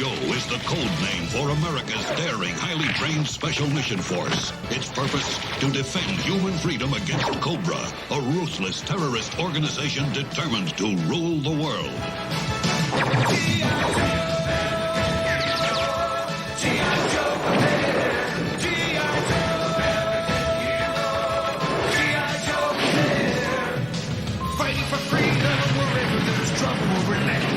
Joe is the code name for America's daring, highly trained Special Mission Force. Its purpose, to defend human freedom against Cobra, a ruthless terrorist organization determined to rule the world. Fighting for freedom wherever there's trouble, we're relentless.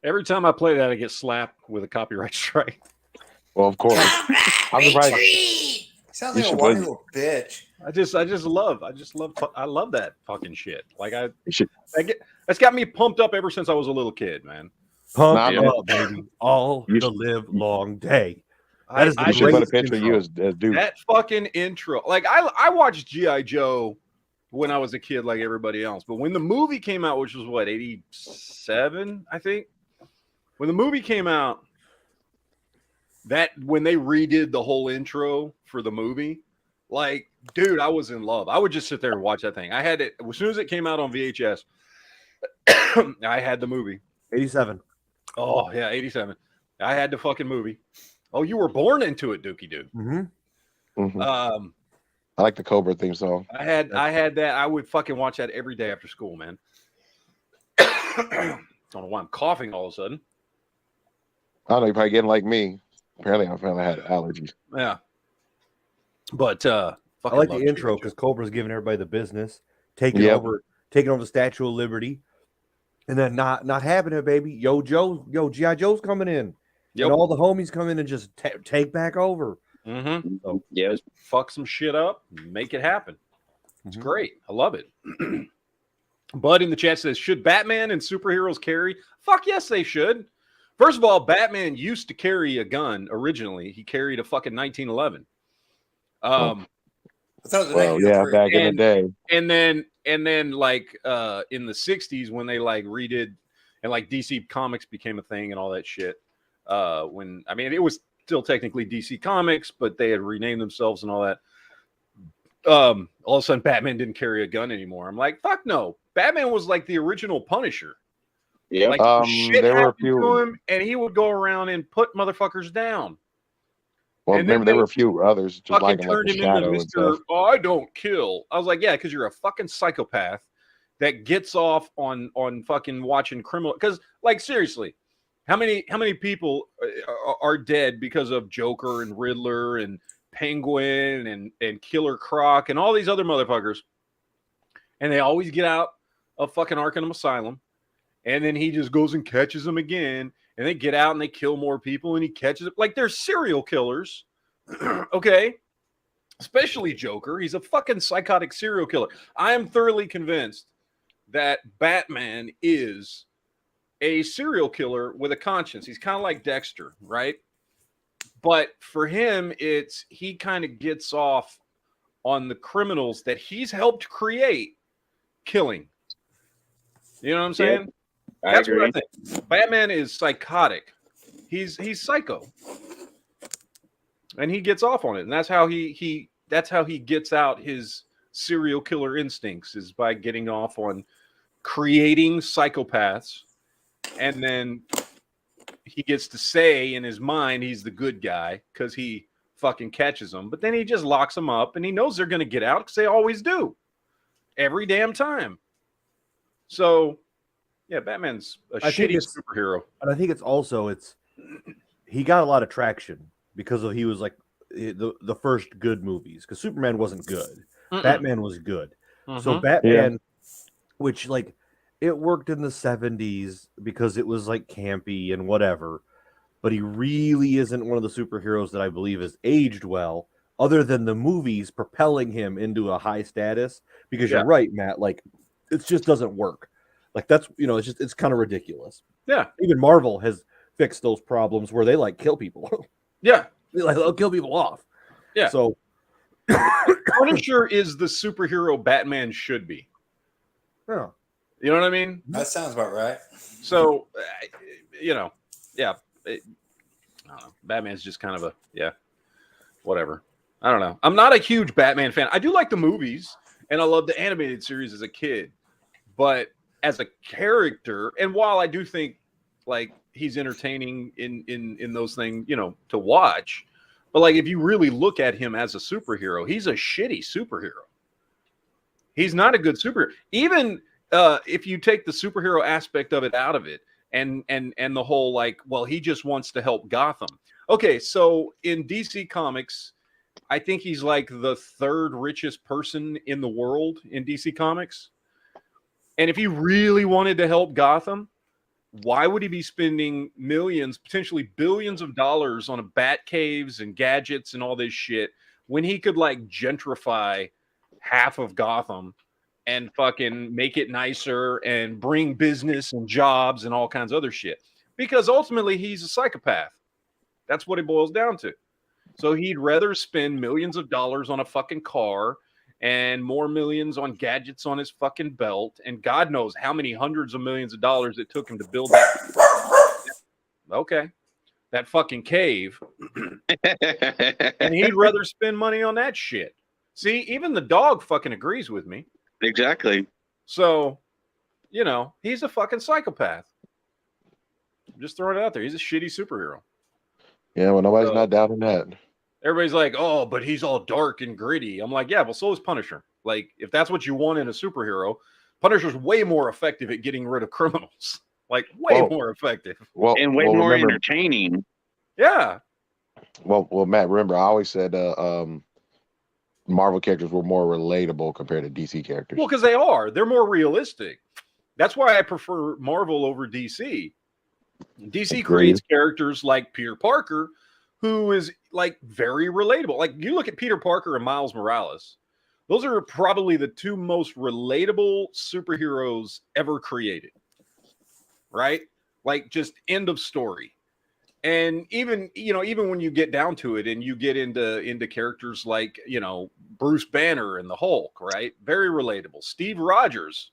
Every time I play that, I get slapped with a copyright strike. Well, of course. I'm surprised. Sounds like a whiny little bitch. I love that fucking shit. Like that's got me pumped up ever since I was a little kid, man. Pump up, baby, all the live long day. That is I should put a picture of you as dude. That fucking intro. Like I watched G.I. Joe when I was a kid, like everybody else. But when the movie came out, which was what, 87, I think. When the movie came out, when they redid the whole intro for the movie, like, dude, I was in love. I would just sit there and watch that thing. I had it as soon as it came out on VHS. I had the movie. 87. Oh yeah, 87. I had the fucking movie. Oh, you were born into it, Dookie Dude. Mm-hmm. Mm-hmm. I like the Cobra theme song. I had that. I would fucking watch that every day after school, man. I don't know why I'm coughing all of a sudden. I don't know, you're probably getting like me. Apparently I had allergies. Yeah. But I like the intro because Cobra's giving everybody the business, taking over the Statue of Liberty, and then not having it, baby. G.I. Joe's coming in. Yep. And all the homies come in and just take back over. Mm-hmm. So, just fuck some shit up, make it happen. It's great. I love it. Bud in the chat says, should Batman and superheroes carry? Fuck yes, they should. First of all, Batman used to carry a gun originally. He carried a fucking 1911. Back in the day. And then like in the 60s when they like redid and like DC Comics became a thing and all that shit. It was still technically DC Comics, but they had renamed themselves and all that. All of a sudden Batman didn't carry a gun anymore. I'm like, fuck no. Batman was like the original Punisher. Yeah, like shit there were a few to him, and he would go around and put motherfuckers down. Well, remember there were a few others just like turned him into Mr. I don't kill. I was like, yeah, because you're a fucking psychopath that gets off on fucking watching criminal. Because like seriously, how many people are dead because of Joker and Riddler and Penguin and Killer Croc and all these other motherfuckers, and they always get out of fucking Arkham Asylum. And then he just goes and catches them again. And they get out and they kill more people. And he catches it. Like, they're serial killers. Okay? Especially Joker. He's a fucking psychotic serial killer. I am thoroughly convinced that Batman is a serial killer with a conscience. He's kind of like Dexter, right? But for him, he kind of gets off on the criminals that he's helped create killing. You know what I'm saying? Yeah. That's what I think. Batman is psychotic. He's psycho, and he gets off on it, and that's how he gets out his serial killer instincts is by getting off on creating psychopaths, and then he gets to say in his mind he's the good guy because he fucking catches them, but then he just locks them up, and he knows they're going to get out because they always do, every damn time. So. Yeah, Batman's a shitty superhero. And I think he got a lot of traction because he was like the first good movies. Because Superman wasn't good. Batman was good. So Batman, which like it worked in the 70s because it was like campy and whatever. But he really isn't one of the superheroes that I believe has aged well, other than the movies propelling him into a high status. Because you're right, Matt, like it just doesn't work. Like that's, it's kind of ridiculous. Yeah. Even Marvel has fixed those problems where they like kill people. Yeah. They'll kill people off. Yeah. So Punisher is the superhero Batman should be. Yeah. You know what I mean? That sounds about right. So, yeah. I don't know. Batman's just kind of whatever. I don't know. I'm not a huge Batman fan. I do like the movies, and I love the animated series as a kid. But as a character, and while I do think like he's entertaining in those things, to watch, but like if you really look at him as a superhero, he's a shitty superhero. He's not a good superhero. Even if you take the superhero aspect of it out of it, and the whole like, well, he just wants to help Gotham. Okay, so in DC Comics, I think he's like the third richest person in the world in DC Comics. And if he really wanted to help Gotham, why would he be spending millions, potentially billions of dollars on a bat caves and gadgets and all this shit when he could like gentrify half of Gotham and fucking make it nicer and bring business and jobs and all kinds of other shit? Because ultimately he's a psychopath. That's what it boils down to. So he'd rather spend millions of dollars on a fucking car and more millions on gadgets on his fucking belt, and God knows how many hundreds of millions of dollars it took him to build that fucking cave. And he'd rather spend money on that shit. See, even the dog fucking agrees with me. Exactly. So, he's a fucking psychopath. I'm just throwing it out there. He's a shitty superhero. Yeah, well, nobody's not doubting that. Everybody's like, oh, but he's all dark and gritty. I'm like, yeah, well, so is Punisher. Like, if that's what you want in a superhero, Punisher's way more effective at getting rid of criminals. Like, way more effective. And way more entertaining. Yeah. Well, Matt, remember, I always said Marvel characters were more relatable compared to DC characters. Well, because they are. They're more realistic. That's why I prefer Marvel over DC. DC creates characters like Peter Parker, who is like very relatable. Like you look at Peter Parker and Miles Morales. Those are probably the two most relatable superheroes ever created. Right? Like just end of story. And even when you get down to it and you get into characters like, Bruce Banner and the Hulk, right? Very relatable. Steve Rogers,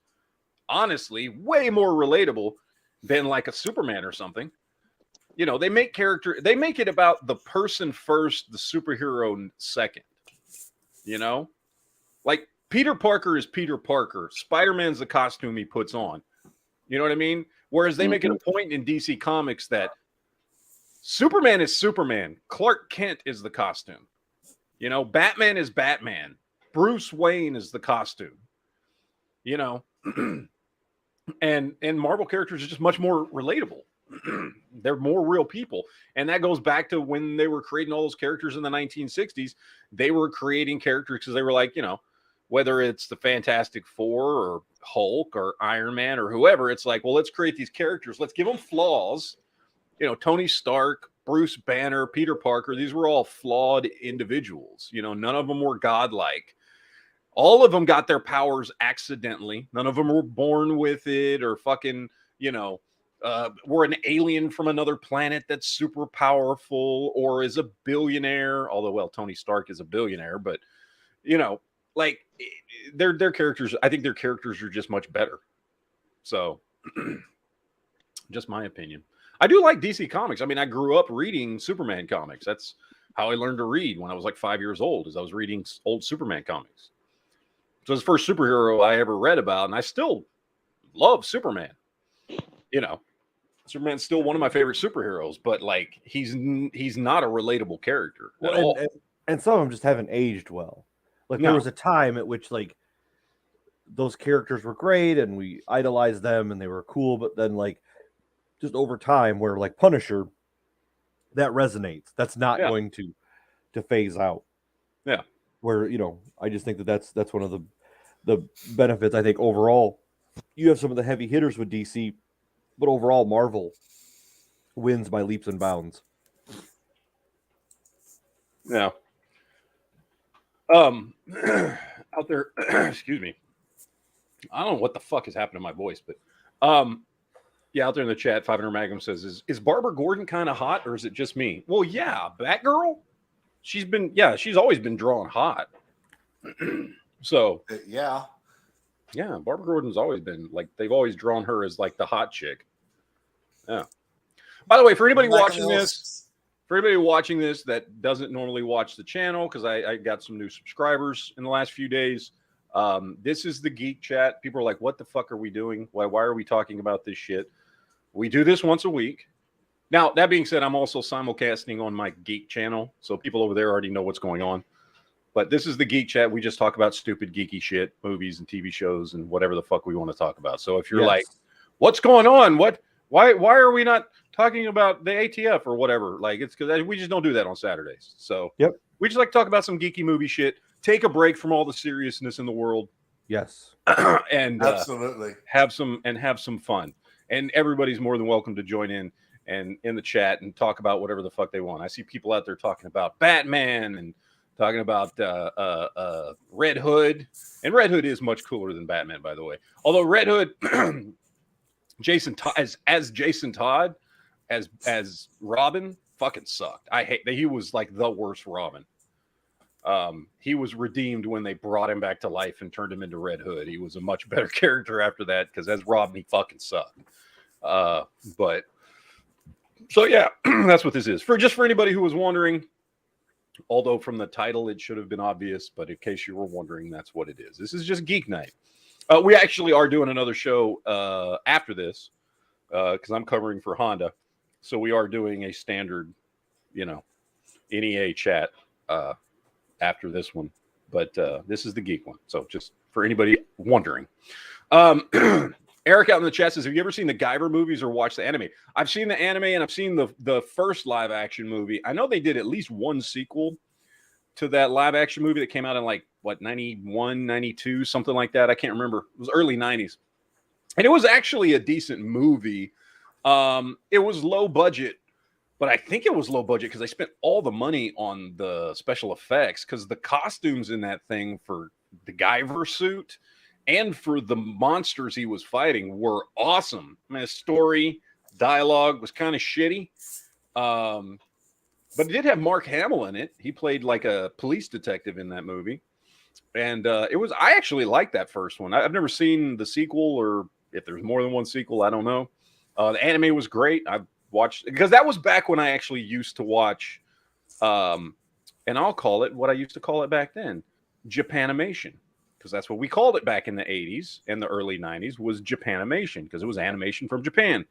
honestly, way more relatable than like a Superman or something. They make it about the person first, the superhero second. Like Peter Parker is Peter Parker. Spider-Man's the costume he puts on. You know what I mean? Whereas they make it a point in DC Comics that Superman is Superman. Clark Kent is the costume. Batman is Batman. Bruce Wayne is the costume. And Marvel characters are just much more relatable. They're more real people. And that goes back to when they were creating all those characters in the 1960s. They were creating characters because they were like, whether it's the Fantastic Four or Hulk or Iron Man or whoever, it's like, well, let's create these characters. Let's give them flaws. Tony Stark, Bruce Banner, Peter Parker, these were all flawed individuals. None of them were godlike. All of them got their powers accidentally. None of them were born with it or fucking, were an alien from another planet that's super powerful or is a billionaire. Although, well, Tony Stark is a billionaire, but, like their characters, I think their characters are just much better. So just my opinion. I do like DC Comics. I mean, I grew up reading Superman comics. That's how I learned to read when I was like 5 years old, is I was reading old Superman comics. So it's the first superhero I ever read about, and I still love Superman. Superman's still one of my favorite superheroes, but like he's not a relatable character at all. And some of them just haven't aged well. Like there was a time at which like those characters were great and we idolized them and they were cool, but then like just over time where like Punisher, that resonates. That's not going to phase out. Yeah. Where, I just think that's one of the benefits. I think overall you have some of the heavy hitters with DC, but overall Marvel wins by leaps and bounds. Yeah. Out there, excuse me. I don't know what the fuck has happened to my voice, but out there in the chat, 500 Magnum says, is Barbara Gordon kind of hot or is it just me? Well, yeah, Batgirl, she's always been drawn hot. So Yeah. Yeah, Barbara Gordon's always been like they've always drawn her as like the hot chick. Yeah. By the way, for anybody watching this, that doesn't normally watch the channel, because I got some new subscribers in the last few days. This is the Geek Chat. People are like, "What the fuck are we doing? Why are we talking about this shit?" We do this once a week. Now, that being said, I'm also simulcasting on my Geek channel, so people over there already know what's going on. But this is the Geek Chat. We just talk about stupid geeky shit, movies and TV shows and whatever the fuck we want to talk about. So if you're like, what's going on? Why are we not talking about the ATF or whatever? Like, it's because we just don't do that on Saturdays. So we just like to talk about some geeky movie shit, take a break from all the seriousness in the world. Yes. And absolutely have some fun. And everybody's more than welcome to join in and in the chat and talk about whatever the fuck they want. I see people out there talking about Batman and talking about Red Hood. And Red Hood is much cooler than Batman, by the way. Although Red Hood, Jason Todd as Jason Todd as Robin fucking sucked. I hate that. He was like the worst Robin. He was redeemed when they brought him back to life and turned him into Red Hood. He was a much better character after that, because as Robin, he fucking sucked. But so yeah, that's what this is. For anybody who was wondering, although from the title it should have been obvious, but in case you were wondering, that's what it is. This is just Geek Night. We actually are doing another show after this, because I'm covering for Honda. So we are doing a standard, NEA chat after this one. But this is the Geek one. So just for anybody wondering. Eric out in the chat says, have you ever seen the Guyver movies or watched the anime? I've seen the anime and I've seen the first live action movie. I know they did at least one sequel to that live action movie that came out in 91, 92, something like that. I can't remember. It was early 90s. And it was actually a decent movie. It was low budget, but I think it was low budget because they spent all the money on the special effects, because the costumes in that thing for the Guyver suit and for the monsters he was fighting were awesome. I mean, the story, dialogue was kind of shitty. But it did have Mark Hamill in it. He played like a police detective in that movie. And I actually liked that first one. I've never seen the sequel, or if there's more than one sequel, I don't know. The anime was great. I watched, because that was back when I actually used to watch, and I'll call it what I used to call it back then, Japanimation. Because that's what we called it back in the 80s and the early 90s, was Japanimation, because it was animation from Japan.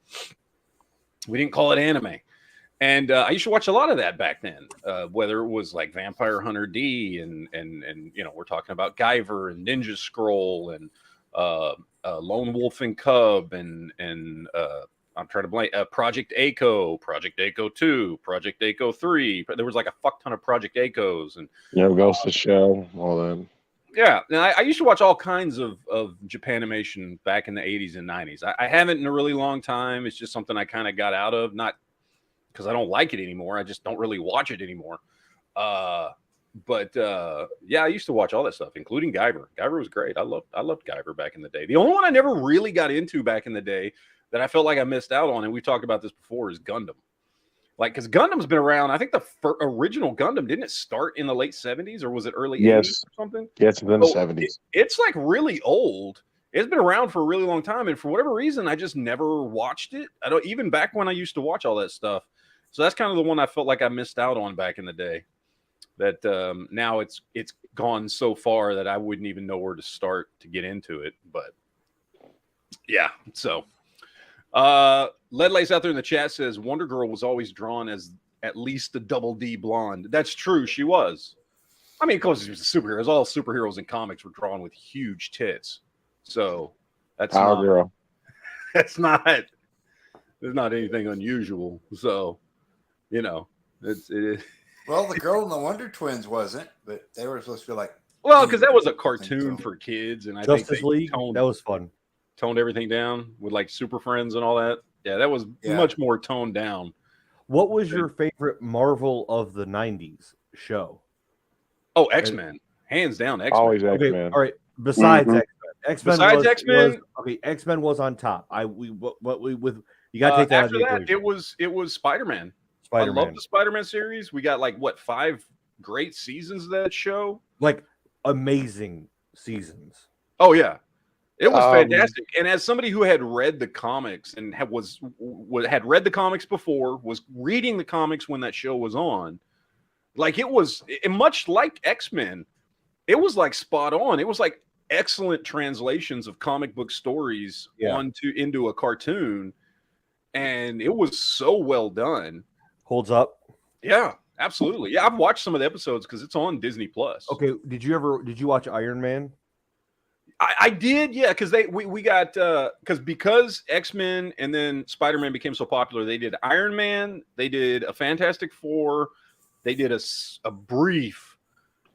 We didn't call it anime. And I used to watch a lot of that back then, whether it was like Vampire Hunter D and we're talking about Guyver and Ninja Scroll and Lone Wolf and Cub and I'm trying to blank, Project Echo, Project Echo 2, Project Echo 3. There was like a fuck ton of Project Echoes. And Ghost of Shell, all that. Yeah, and I used to watch all kinds of Japanimation back in the 80s and 90s. I haven't in a really long time. It's just something I kind of got out of, not because I don't like it anymore. I just don't really watch it anymore. But I used to watch all that stuff, including Guyver. Guyver was great. I loved Guyver back in the day. The only one I never really got into back in the day that I felt like I missed out on, and we've talked about this before, is Gundam. Like, because Gundam's been around. I think the original Gundam, didn't it start in the late 70s, or was it early 80s or something? Yes, in the 70s. It's like really old. It's been around for a really long time, and for whatever reason, I just never watched it. I don't, even back when I used to watch all that stuff. So that's kind of the one I felt like I missed out on back in the day. That now it's gone so far that I wouldn't even know where to start to get into it. But yeah, so Lead Lace out there in the chat says Wonder Girl was always drawn as at least a double D blonde. That's true, she was. I mean, of course, she was a superhero. All superheroes in comics were drawn with huge tits. So that's Power Girl. That's not. There's not anything unusual. So, it. Well, the girl in the Wonder Twins wasn't, but they were supposed to be like. Well, because that was a cartoon for kids, and I think Justice League, that was fun. Toned everything down with like Super Friends and all that. Yeah, that was much more toned down. What was your favorite Marvel of the 90s show? Oh, X-Men. Hands down, X-Men. Always X-Men. Okay, all right. Besides X-Men. Besides X-Men? X-Men was on top. You got to take that out of the equation. It was Spider-Man. I love the Spider-Man series. We got 5 great seasons of that show. Like amazing seasons. Oh yeah. It was fantastic. And as somebody who had read the comics and had read the comics before, was reading the comics when that show was on, like much like X-Men, it was like spot on. It was like excellent translations of comic book stories into a cartoon. And it was so well done. Holds up. Yeah, absolutely. Yeah, I've watched some of the episodes because it's on Disney Plus. Okay, did you watch Iron Man? I did, yeah, because we got because X-Men and then Spider-Man became so popular, they did Iron Man, they did a Fantastic Four, they did a brief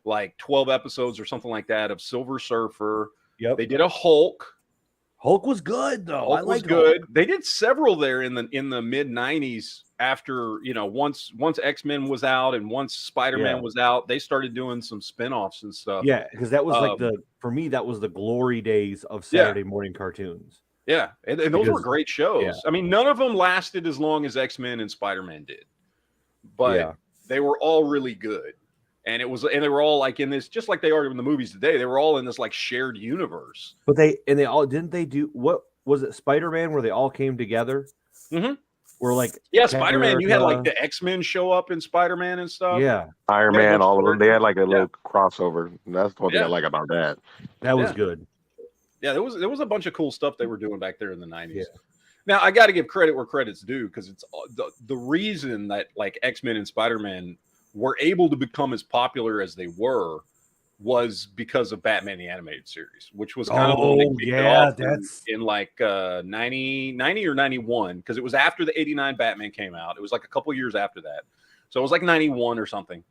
like 12 episodes or something like that of Silver Surfer. Yep. They did a Hulk. Hulk was good though. Hulk was good. Hulk. They did several there in the mid 90s after, once X-Men was out and once Spider-Man was out, they started doing some spin-offs and stuff. Yeah, because that was for me, that was the glory days of Saturday morning cartoons. Yeah, and those were great shows. Yeah. I mean, none of them lasted as long as X-Men and Spider-Man did. But they were all really good. And they were all like in this, just like they are in the movies today. They were all in this like shared universe. But they all didn't they do what was it Spider-Man where they all came together? Mm-hmm. Where like Spider-Man, you had like the X-Men show up in Spider-Man and stuff. Yeah, Iron Man, all of them. They had like a little crossover. And that's one thing I like about that. That was good. Yeah, there was a bunch of cool stuff they were doing back there in the 90s. Yeah. Now I got to give credit where credit's due because it's the reason that like X-Men and Spider-Man were able to become as popular as they were was because of Batman the Animated Series, which was kind of in like 90 or 91, because it was after the 89 Batman came out. It was like a couple years after that. So it was like 91 or something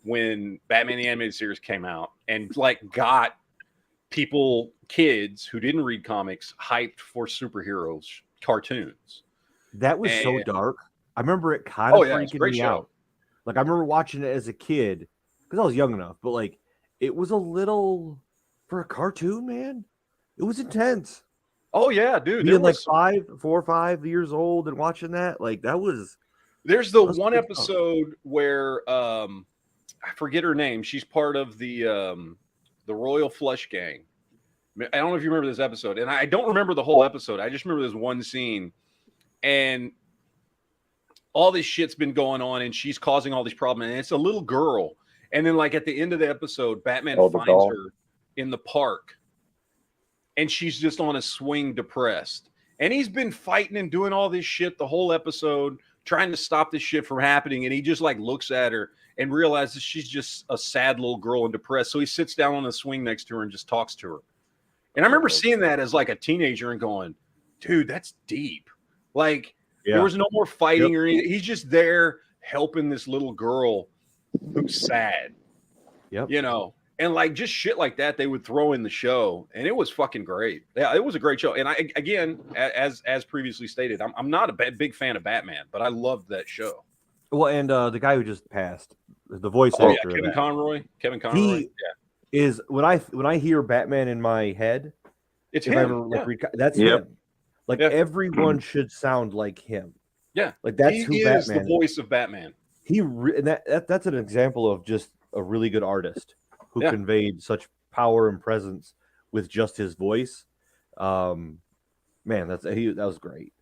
when Batman the Animated Series came out and like got kids who didn't read comics hyped for superheroes cartoons. That was so dark. I remember it kind of freaking me out. Like I remember watching it as a kid because I was young enough, but like it was a little for a cartoon, man. It was intense. Oh yeah, dude. Being like 4 or 5 years old and watching that, like that was. There's the one episode where I forget her name. She's part of the Royal Flush Gang. I don't know if you remember this episode, and I don't remember the whole episode. I just remember this one scene, and all this shit's been going on and she's causing all these problems. And it's a little girl. And then like at the end of the episode, Batman finds her in the park and she's just on a swing depressed. And he's been fighting and doing all this shit the whole episode, trying to stop this shit from happening. And he just like looks at her and realizes she's just a sad little girl and depressed. So he sits down on the swing next to her and just talks to her. And I remember seeing that as like a teenager and going, dude, that's deep. Like, there was no more fighting or anything. He's just there helping this little girl who's sad. Yep. And like just shit like that they would throw in the show, and it was fucking great. Yeah, it was a great show. And I again, as previously stated, I'm not a big fan of Batman, but I loved that show. Well, and the guy who just passed, the voice actor, Kevin Conroy. He is when I hear Batman in my head, it's him. That's him. Like everyone should sound like him. Yeah, like that's who Batman is. The voice of Batman. That's an example of just a really good artist who conveyed such power and presence with just his voice. Man, that was great.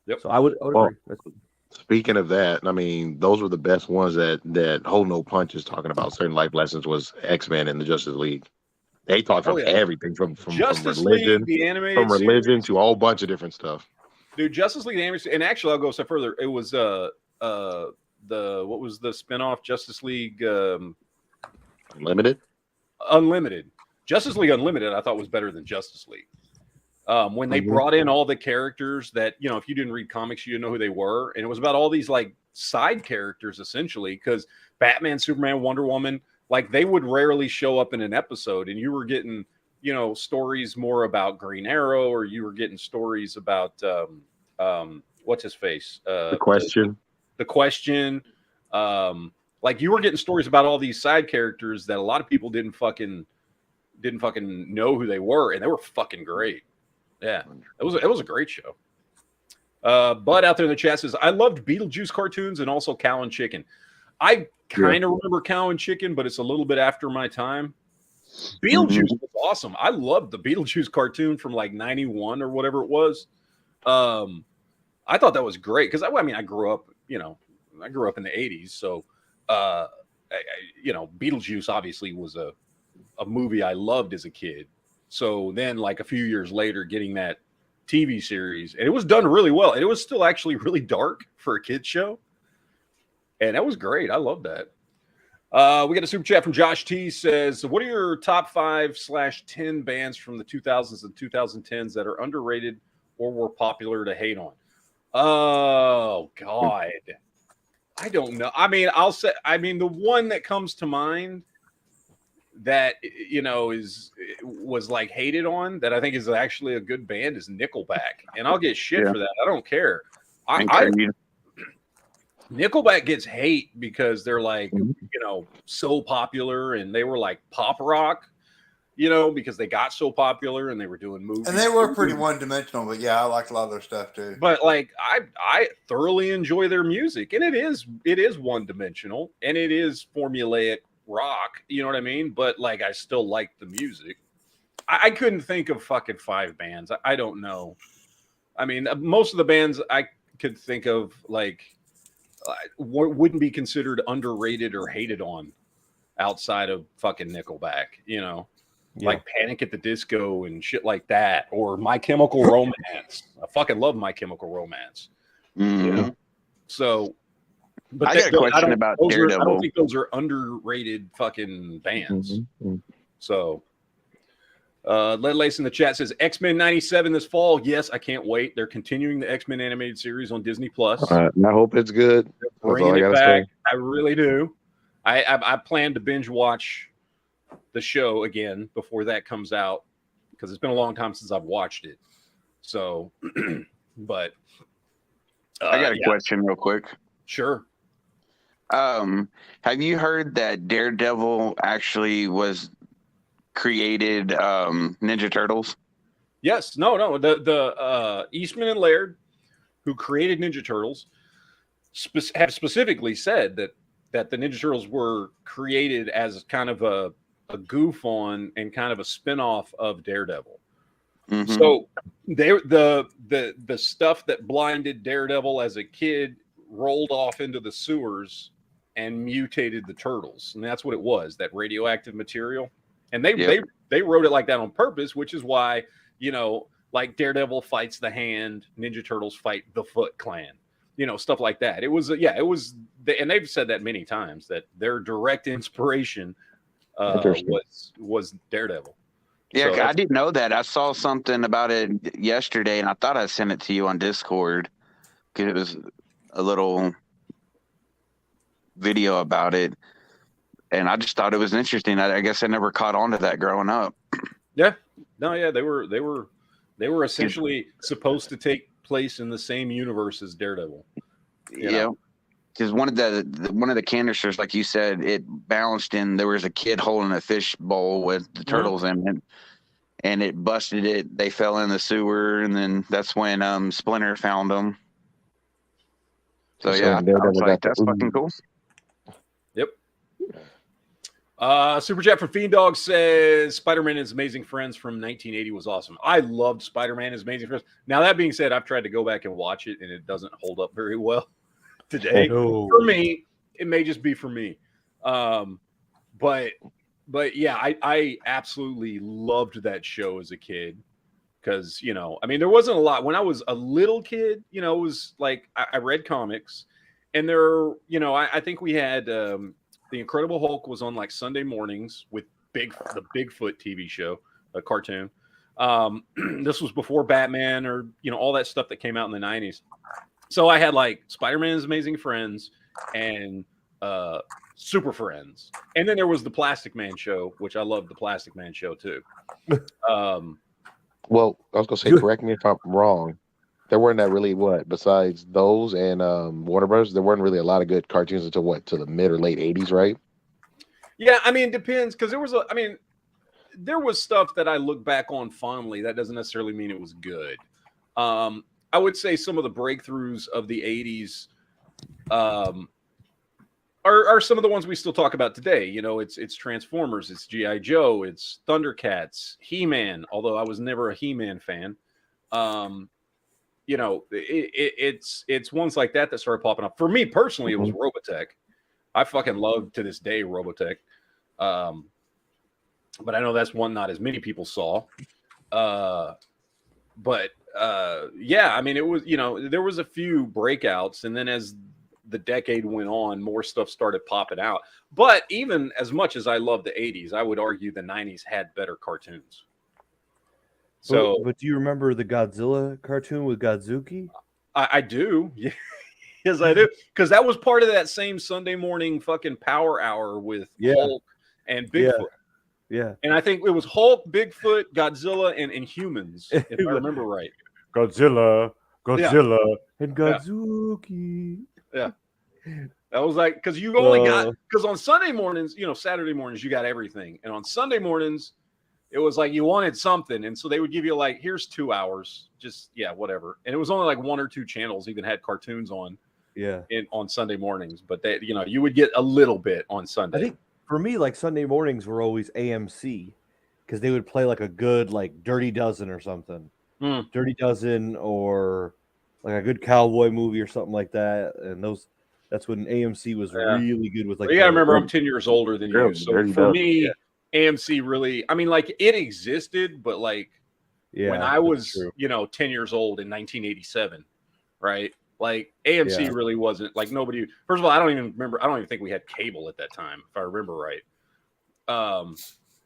Yep. So I would agree. That's good. Speaking of that, I mean, those were the best ones that Hold No Punch is talking about certain life lessons was X-Men and the Justice League. They talked about everything from religion, the animated from religion to a whole bunch of different stuff. Dude, Justice League animated, and actually I'll go a step further. It was what was the spinoff Justice League Unlimited? Justice League Unlimited I thought was better than Justice League. When they brought in all the characters that, if you didn't read comics, you didn't know who they were. And it was about all these like side characters essentially, because Batman, Superman, Wonder Woman, like they would rarely show up in an episode, and you were getting, stories more about Green Arrow, or you were getting stories about what's his face? The Question. The Question. Like you were getting stories about all these side characters that a lot of people didn't fucking know who they were, and they were fucking great. Yeah, it was a great show. Bud out there in the chat says, I loved Beetlejuice cartoons and also Cow and Chicken. I kind of remember Cow and Chicken, but it's a little bit after my time. Beetlejuice was awesome. I loved the Beetlejuice cartoon from like 91 or whatever it was. I thought that was great because I grew up, I grew up in the 80s. So, Beetlejuice obviously was a movie I loved as a kid. So then like a few years later, getting that TV series, and it was done really well. And it was still actually really dark for a kid's show. And that was great. I love that. We got a super chat from Josh T. Says, what are your top 5/10 bands from the 2000s and 2010s that are underrated or were popular to hate on? Oh, God. I don't know. I mean, the one that comes to mind that, was like hated on that I think is actually a good band is Nickelback. And I'll get shit for that. I don't care. Nickelback gets hate because they're like, so popular, and they were like pop rock, because they got so popular and they were doing movies. And they were pretty one-dimensional, but yeah, I liked a lot of their stuff too. But like, I thoroughly enjoy their music, and it is one-dimensional and it is formulaic rock, you know what I mean? But like, I still like the music. I couldn't think of fucking 5 bands. I don't know. I mean, most of the bands I could think of, like, wouldn't be considered underrated or hated on outside of fucking Nickelback, like Panic at the Disco and shit like that, or My Chemical Romance. I fucking love My Chemical Romance. So, but I got a question about Daredevil. I don't think those are underrated fucking bands. So, Led Lace in the chat says X-Men 97 this fall. Yes, I can't wait. They're continuing the X-Men animated series on Disney Plus. And I hope it's good. They're bringing it back. I really do. I plan to binge watch the show again before that comes out because it's been a long time since I've watched it. So, but I got a question real quick. Sure. Have you heard that Daredevil actually was created Ninja Turtles? Yes. No. The Eastman and Laird, who created Ninja Turtles, have specifically said that the Ninja Turtles were created as kind of a goof on and kind of a spinoff of Daredevil. So the stuff that blinded Daredevil as a kid rolled off into the sewers and mutated the turtles, and that's what it was, that radioactive material. And they wrote it like that on purpose, which is why, like Daredevil fights the Hand, Ninja Turtles fight the Foot Clan, stuff like that. It was, and they've said that many times that their direct inspiration was Daredevil. Yeah, so I didn't know that. I saw something about it yesterday, and I thought I sent it to you on Discord because it was a little video about it. And I just thought it was interesting. I guess I never caught on to that growing up. Yeah. No, yeah, they were essentially supposed to take place in the same universe as Daredevil. Yeah. Because one of the canisters, like you said, it bounced in. There was a kid holding a fish bowl with the turtles in it, and it busted it. They fell in the sewer, and then that's when Splinter found them. So yeah, I was like, that's fucking cool. Yep. Super chat from Fiend Dog says Spider-Man and His Amazing Friends from 1980 was awesome. I loved Spider-Man and His Amazing Friends. Now, that being said, I've tried to go back and watch it, and it doesn't hold up very well today. For me, it may just be for me. But yeah, I absolutely loved that show as a kid because, there wasn't a lot. When I was a little kid, it was like I read comics, and I think we had The Incredible Hulk was on like Sunday mornings with the Bigfoot TV show, a cartoon. This was before Batman or, all that stuff that came out in the 90s. So I had like Spider-Man's Amazing Friends and Super Friends. And then there was the Plastic Man show, which I loved the Plastic Man show too. Well, I was going to say, correct me if I'm wrong. There weren't that really besides those and Warner Bros. There weren't really a lot of good cartoons until to the mid or late 80s, right? Yeah, it depends because there was stuff that I look back on fondly. That doesn't necessarily mean it was good. I would say some of the breakthroughs of the 80s are some of the ones we still talk about today. You know, it's Transformers, it's G.I. Joe, it's Thundercats, He-Man, although I was never a He-Man fan. You know, it's ones like that started popping up. For me personally, it was Robotech. I fucking love to this day Robotech. But I know that's one not as many people saw. But yeah, I mean, it was, you know, there was a few breakouts, and then as the decade went on, more stuff started popping out. But even as much as I love the 80s, I would argue the 90s had better cartoons. So, but do you remember the Godzilla cartoon with Godzuki? I do. Yeah. Yes, I do. Because that was part of that same Sunday morning fucking power hour with Hulk and Bigfoot. Yeah. And I think it was Hulk, Bigfoot, Godzilla, and Inhumans, if I remember right. Godzilla, and Godzuki. Yeah. That was like, because you only got, because on Sunday mornings, you know, Saturday mornings, you got everything. And on Sunday mornings, it was like you wanted something. And so they would give you like, here's 2 hours, just, whatever. And it was only like 1 or 2 channels even had cartoons on. Yeah. On Sunday mornings. But they, you know, you would get a little bit on Sunday. I think for me, like Sunday mornings were always AMC because they would play like a good, like Dirty Dozen or something. Dirty Dozen or like a good cowboy movie or something like that. And that's when AMC was really good with like. Well, you gotta remember, I'm 10 years older than you. So for me, AMC really, I mean, like it existed, but like when I was, you know, 10 years old in 1987, right? Like AMC really wasn't like nobody. First of all, I don't even think we had cable at that time, if I remember right.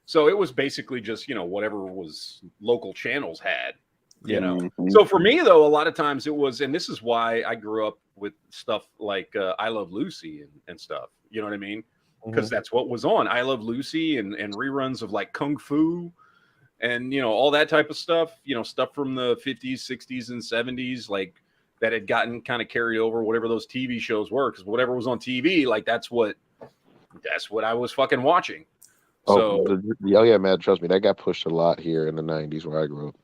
So it was basically just, you know, whatever was local channels had. You know, so for me though, a lot of times it was, and this is why I grew up with stuff like I Love Lucy and stuff. You know what I mean? Because that's what was on. I Love Lucy and reruns of like Kung Fu and, you know, all that type of stuff. You know, stuff from the 50s, 60s, and 70s, like that had gotten kind of carried over, whatever those TV shows were. Because whatever was on TV, like that's what I was fucking watching. So, yeah, man, trust me, that got pushed a lot here in the 90s where I grew up.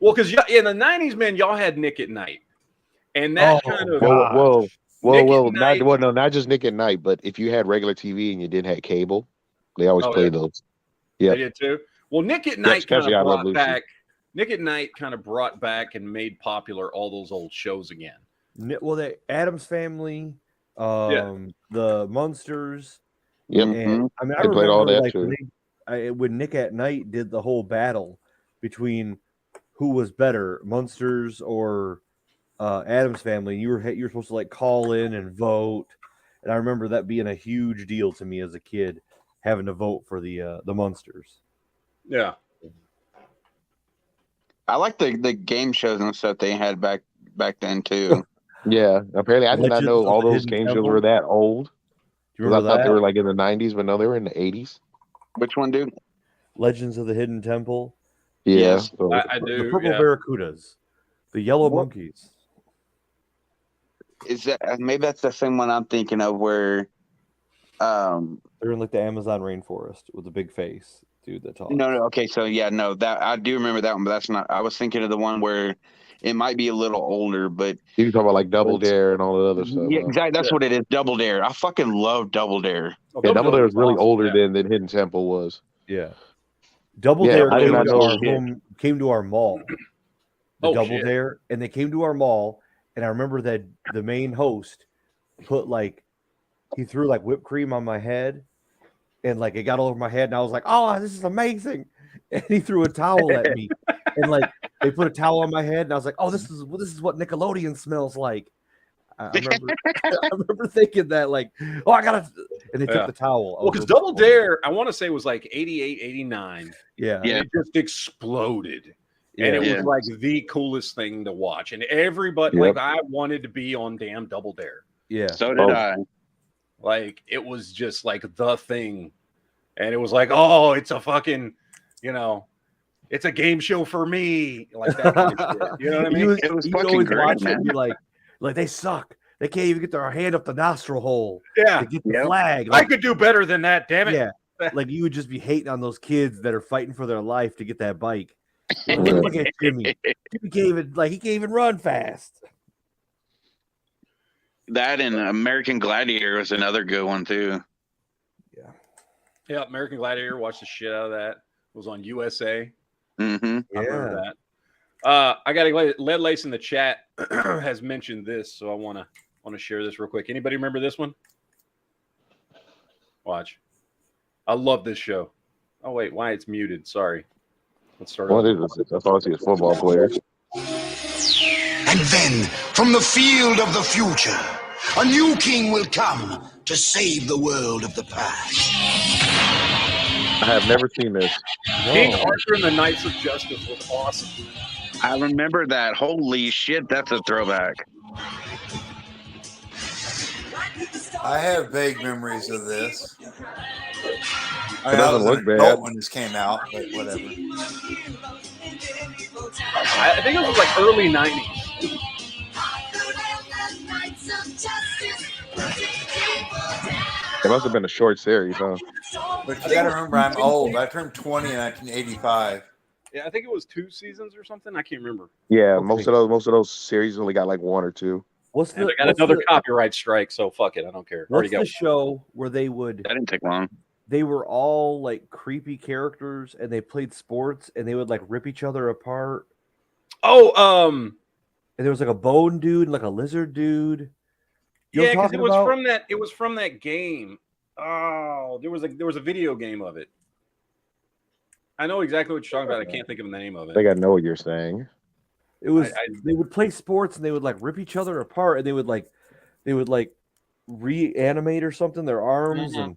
Well, because in the 90s, man, y'all had Nick at Night. And that kind of not just Nick at Night, but if you had regular TV and you didn't have cable, they always played those. Yeah, they did too. Well, Nick at Night Nick at Night kind of brought back and made popular all those old shows again. Well, the Addams Family, the Munsters. Yep. And, I mean, I remember all that like, too. When Nick at Night did the whole battle between who was better, Munsters or Addams Family, you were supposed to like call in and vote, and I remember that being a huge deal to me as a kid, having to vote for the Munsters. Yeah, I like the game shows and stuff they had back then too. Yeah, apparently I did not know all those game shows were that old. Do you remember I thought they were like in the 90s, but no, they were in the 80s. Which one, dude? Legends of the Hidden Temple. Yeah, yes, I do. The purple barracudas, the yellow monkeys. Is that maybe that's the same one I'm thinking of where they're in like the Amazon rainforest with a big face, dude that talks. No, okay, so that I do remember that one, but that's not. I was thinking of the one where it might be a little older, but you can talk about like Double Dare and all the other stuff. Yeah, exactly. That's what it is. Double Dare. I fucking love Double Dare. Yeah, Double Dare is really older than Hidden Temple was. Yeah. Double Dare came to our mall. Double Dare, and they came to our mall, and I remember that the main host he threw like whipped cream on my head, and like it got all over my head, and I was like, "Oh, this is amazing!" And he threw a towel at me, and like they put a towel on my head, and I was like, "Oh, this is what Nickelodeon smells like." I remember thinking that, like, oh, I gotta, and they took the towel. Well, because Double Dare, I want to say was like 88, 89. Yeah. It just exploded. Yeah. And it was like the coolest thing to watch. And everybody, like, I wanted to be on damn Double Dare. Yeah. So did I. Like, it was just like the thing. And it was like, oh, it's a fucking, you know, it's a game show for me. Like that kind of shit. You know what I mean? It was fucking great, man. Like they suck. They can't even get their hand up the nostril hole. Yeah. To get the flag. Like, I could do better than that, damn it. Yeah. Like you would just be hating on those kids that are fighting for their life to get that bike. Look at Jimmy. He can't even run fast. That and American Gladiator was another good one too. Yeah, American Gladiator. Watched the shit out of that. It was on USA. Mm-hmm. I remember that. I got Lead Lace in the chat has mentioned this, so I want to share this real quick. Anybody remember this one? Watch. I love this show. Oh wait, why it's muted? Sorry. Let's start What over. is this? That's all I see is football players. And then, from the field of the future, a new king will come to save the world of the past. I have never seen this. King Arthur and the Knights of Justice was awesome. I remember that. Holy shit, that's a throwback. I have vague memories of this. It I doesn't was look an bad. adult when this came out, but whatever. I think it was like early 90s. It must have been a short series, huh? But you got to remember, I'm old. I turned 20 in 1985. Yeah, I think it was 2 seasons or something. I can't remember. Yeah, Okay. most of those series only got like 1 or 2. What's And the I got another copyright strike, so fuck it. I don't care. Already what's got the show where they That didn't take long. were all like creepy characters and they played sports and they would like rip each other apart? Oh, And there was like a bone dude and like a lizard dude. You know yeah, what I'm because it talking was about? from that. It was from that game. Oh, there was a video game of it. I know exactly what you're talking about. I can't think of the name of I it. think I know what you're saying. It was they would play sports and they would like rip each other apart and they would like reanimate or something their arms and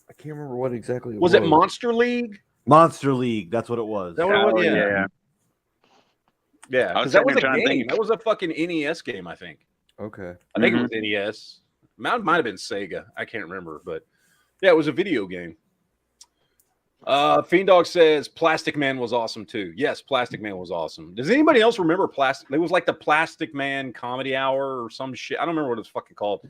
I can't remember what exactly it was. Was it Monster League? Monster League, that's what it was. Is that what it was? Oh, Yeah. Yeah, I was because that was a trying to game. think. That was a fucking NES game, I think. Okay. I think it was NES. Might have been Sega. I can't remember, but yeah, it was a video game. Fiend Dog says Plastic Man was awesome too. Yes, Plastic Man was awesome. Does anybody else remember Plastic? It was like the Plastic Man Comedy Hour or some shit. I don't remember what it was fucking called.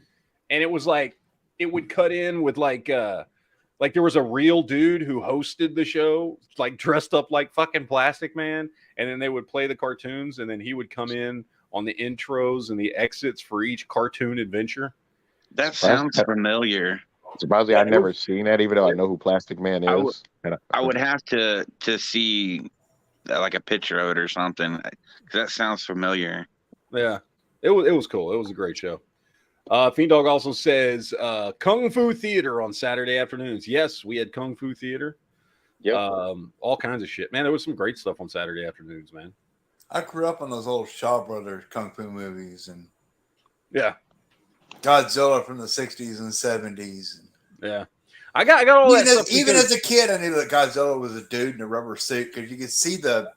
And it was like it would cut in with like there was a real dude who hosted the show, like dressed up like fucking Plastic Man, and then they would play the cartoons, and then he would come in on the intros and the exits for each cartoon adventure. That sounds familiar. Surprisingly, I've never seen that, even though I know who Plastic Man is. I would have to see like a picture of it or something. 'Cause that sounds familiar. Yeah, it was cool. It was a great show. Fiend Dog also says Kung Fu Theater on Saturday afternoons. Yes, we had Kung Fu Theater. Yep. All kinds of shit. Man, there was some great stuff on Saturday afternoons, man. I grew up on those old Shaw Brothers kung fu movies and Yeah. Godzilla from the 60s and 70s. Yeah. I got all that stuff. Even as a kid, I knew that Godzilla was a dude in a rubber suit because you could see the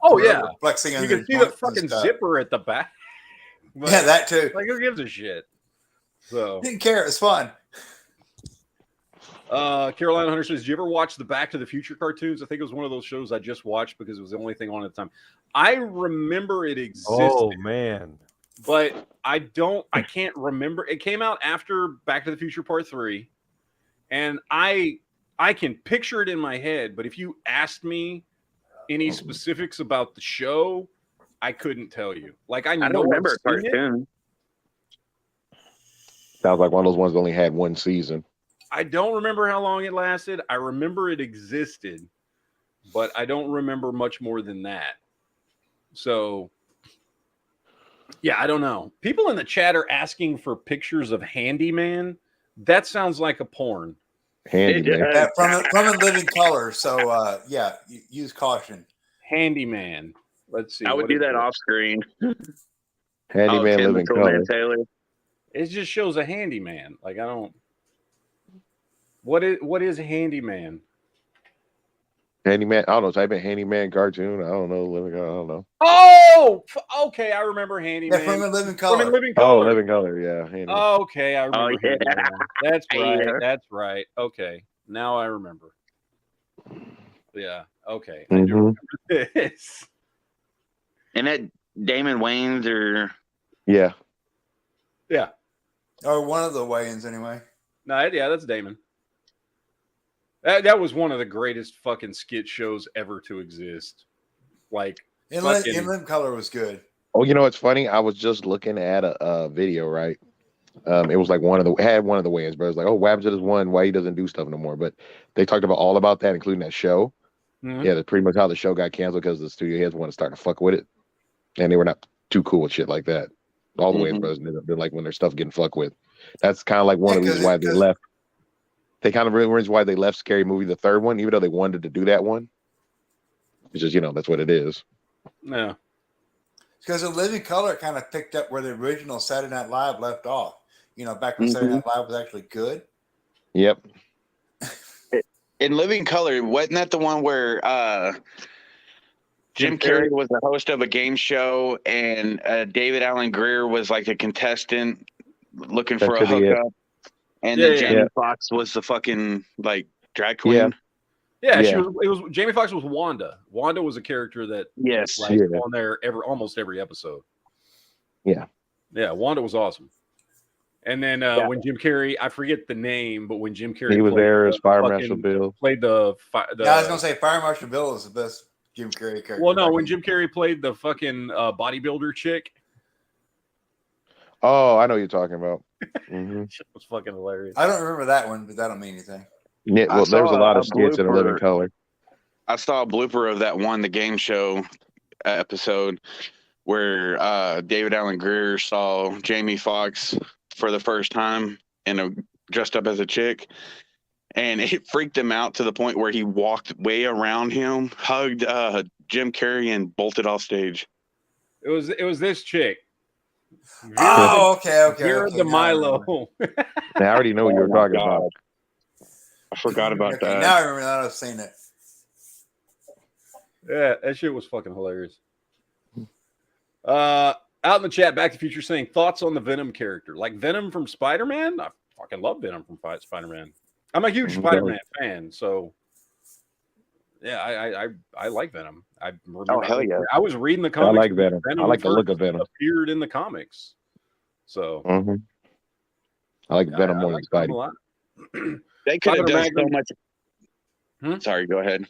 flexing. You could see the fucking zipper at the back. But, yeah, that too. Like, who gives a shit? So didn't care. It was fun. Carolina Hunter says, "Did you ever watch the Back to the Future cartoons?" I think it was one of those shows I just watched because it was the only thing on at the time. I remember it existed. Oh man. But I can't remember. It came out after Back to the Future Part 3. And I can picture it in my head, but if you asked me any specifics about the show, I couldn't tell you. Like I don't remember a cartoon. Sounds like one of those ones that only had 1 season. I don't remember how long it lasted. I remember it existed, but I don't remember much more than that. So yeah, I don't know. People in the chat are asking for pictures of Handyman. That sounds like a porn. Handyman. Yeah, from a living color. So use caution. Handyman. Let's see. I would do that off screen. Handyman living color. Taylor. It just shows a handyman. Like I don't. What is a handyman? Handyman. I don't know. Type in Handyman cartoon. I don't know. Living. I don't know. Oh, okay. I remember handyman. Yeah, from a living color. From a living color. Oh, living color. Yeah. Handyman. Okay, I remember. Oh, yeah. Handyman. That's right. Yeah. That's right. Okay, now I remember. Yeah. Okay. I do remember this. And that Damon Wayans or Yeah. Yeah. Or one of the Wayans, anyway. No, yeah, that's Damon. That was one of the greatest fucking skit shows ever to exist. Like Inland Color was good. Oh, you know what's funny? I was just looking at a video, right? It was like one of the Wayans brothers, like, oh, what happens to this one? Why he doesn't do stuff no more? But they talked about all about that, including that show. Mm-hmm. Yeah, that's pretty much how the show got canceled because the studio heads want to start to fuck with it, and they were not too cool with shit like that. All the Wayans brothers didn't like when their stuff getting fucked with. That's kind of like one of the reasons why they left. They kind of really reasons why they left Scary Movie, the third one, even though they wanted to do that one. It's just, that's what it is. Yeah. Because in Living Color kind of picked up where the original Saturday Night Live left off. Back when Saturday Night Live was actually good. Yep. In Living Color, wasn't that the one where Jim Carrey was the host of a game show and David Alan Grier was like a contestant looking for a hookup? And then Jamie Foxx was the fucking like drag queen. Yeah, it was Jamie Foxx was Wanda. Wanda was a character that on there almost every episode. Yeah. Yeah, Wanda was awesome. And then when Jim Carrey, I forget the name, but when Jim Carrey he was there as Fire Marshal Bill. Played the I was gonna say Fire Marshal Bill is the best Jim Carrey character. Well, no, when Jim Carrey played the fucking bodybuilder chick. Oh, I know what you're talking about. Shit was fucking hilarious. I don't remember that one, but that don't mean anything. Yeah, well, there was a lot of skits in Living Color. I saw a blooper of that one, the game show episode, where David Alan Grier saw Jamie Foxx for the first time dressed up as a chick, and it freaked him out to the point where he walked way around him, hugged Jim Carrey, and bolted off stage. It was this chick. Okay. Vera DeMilo. I already know what you were talking about. I forgot about that. Now I remember that. I've seen it. Yeah, that shit was fucking hilarious. Out in the chat, Back to the Future saying thoughts on the Venom character. Like Venom from Spider-Man? I fucking love Venom from Spider-Man. I'm a huge Spider-Man fan, so yeah, I like Venom. I remember, hell yeah. I was reading the comics. I like Venom. I like the look of Venom. Appeared in the comics. So I like Venom more than Spidey. They could have done so much. Sorry, go ahead.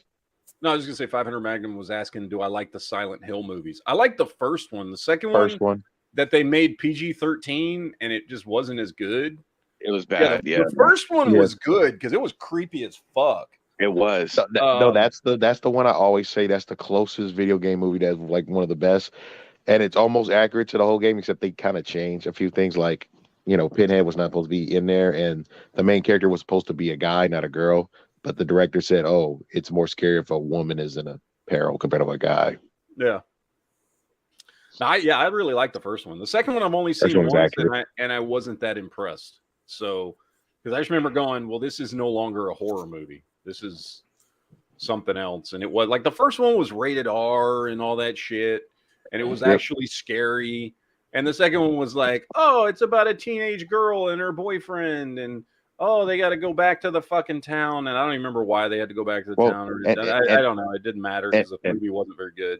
No, I was just gonna say 500 Magnum was asking, do I like the Silent Hill movies? I like the first one. The second one that they made PG-13 and it just wasn't as good. It was bad. Yeah, the first one was good because it was creepy as fuck. It was. No, that's the one I always say. That's the closest video game movie that's like one of the best, and it's almost accurate to the whole game, except they kind of changed a few things. Like, Pinhead was not supposed to be in there, and the main character was supposed to be a guy, not a girl. But the director said, "Oh, it's more scary if a woman is in a peril compared to a guy." Yeah. I really like the first one. The second one I've only seen once, and I wasn't that impressed. So, because I just remember going, well, this is no longer a horror movie. This is something else. And it was like the first one was rated R and all that shit. And it was actually scary. And the second one was like, oh, it's about a teenage girl and her boyfriend. And, oh, they got to go back to the fucking town. And I don't even remember why they had to go back to the town. Or, I don't know. It didn't matter because the movie wasn't very good.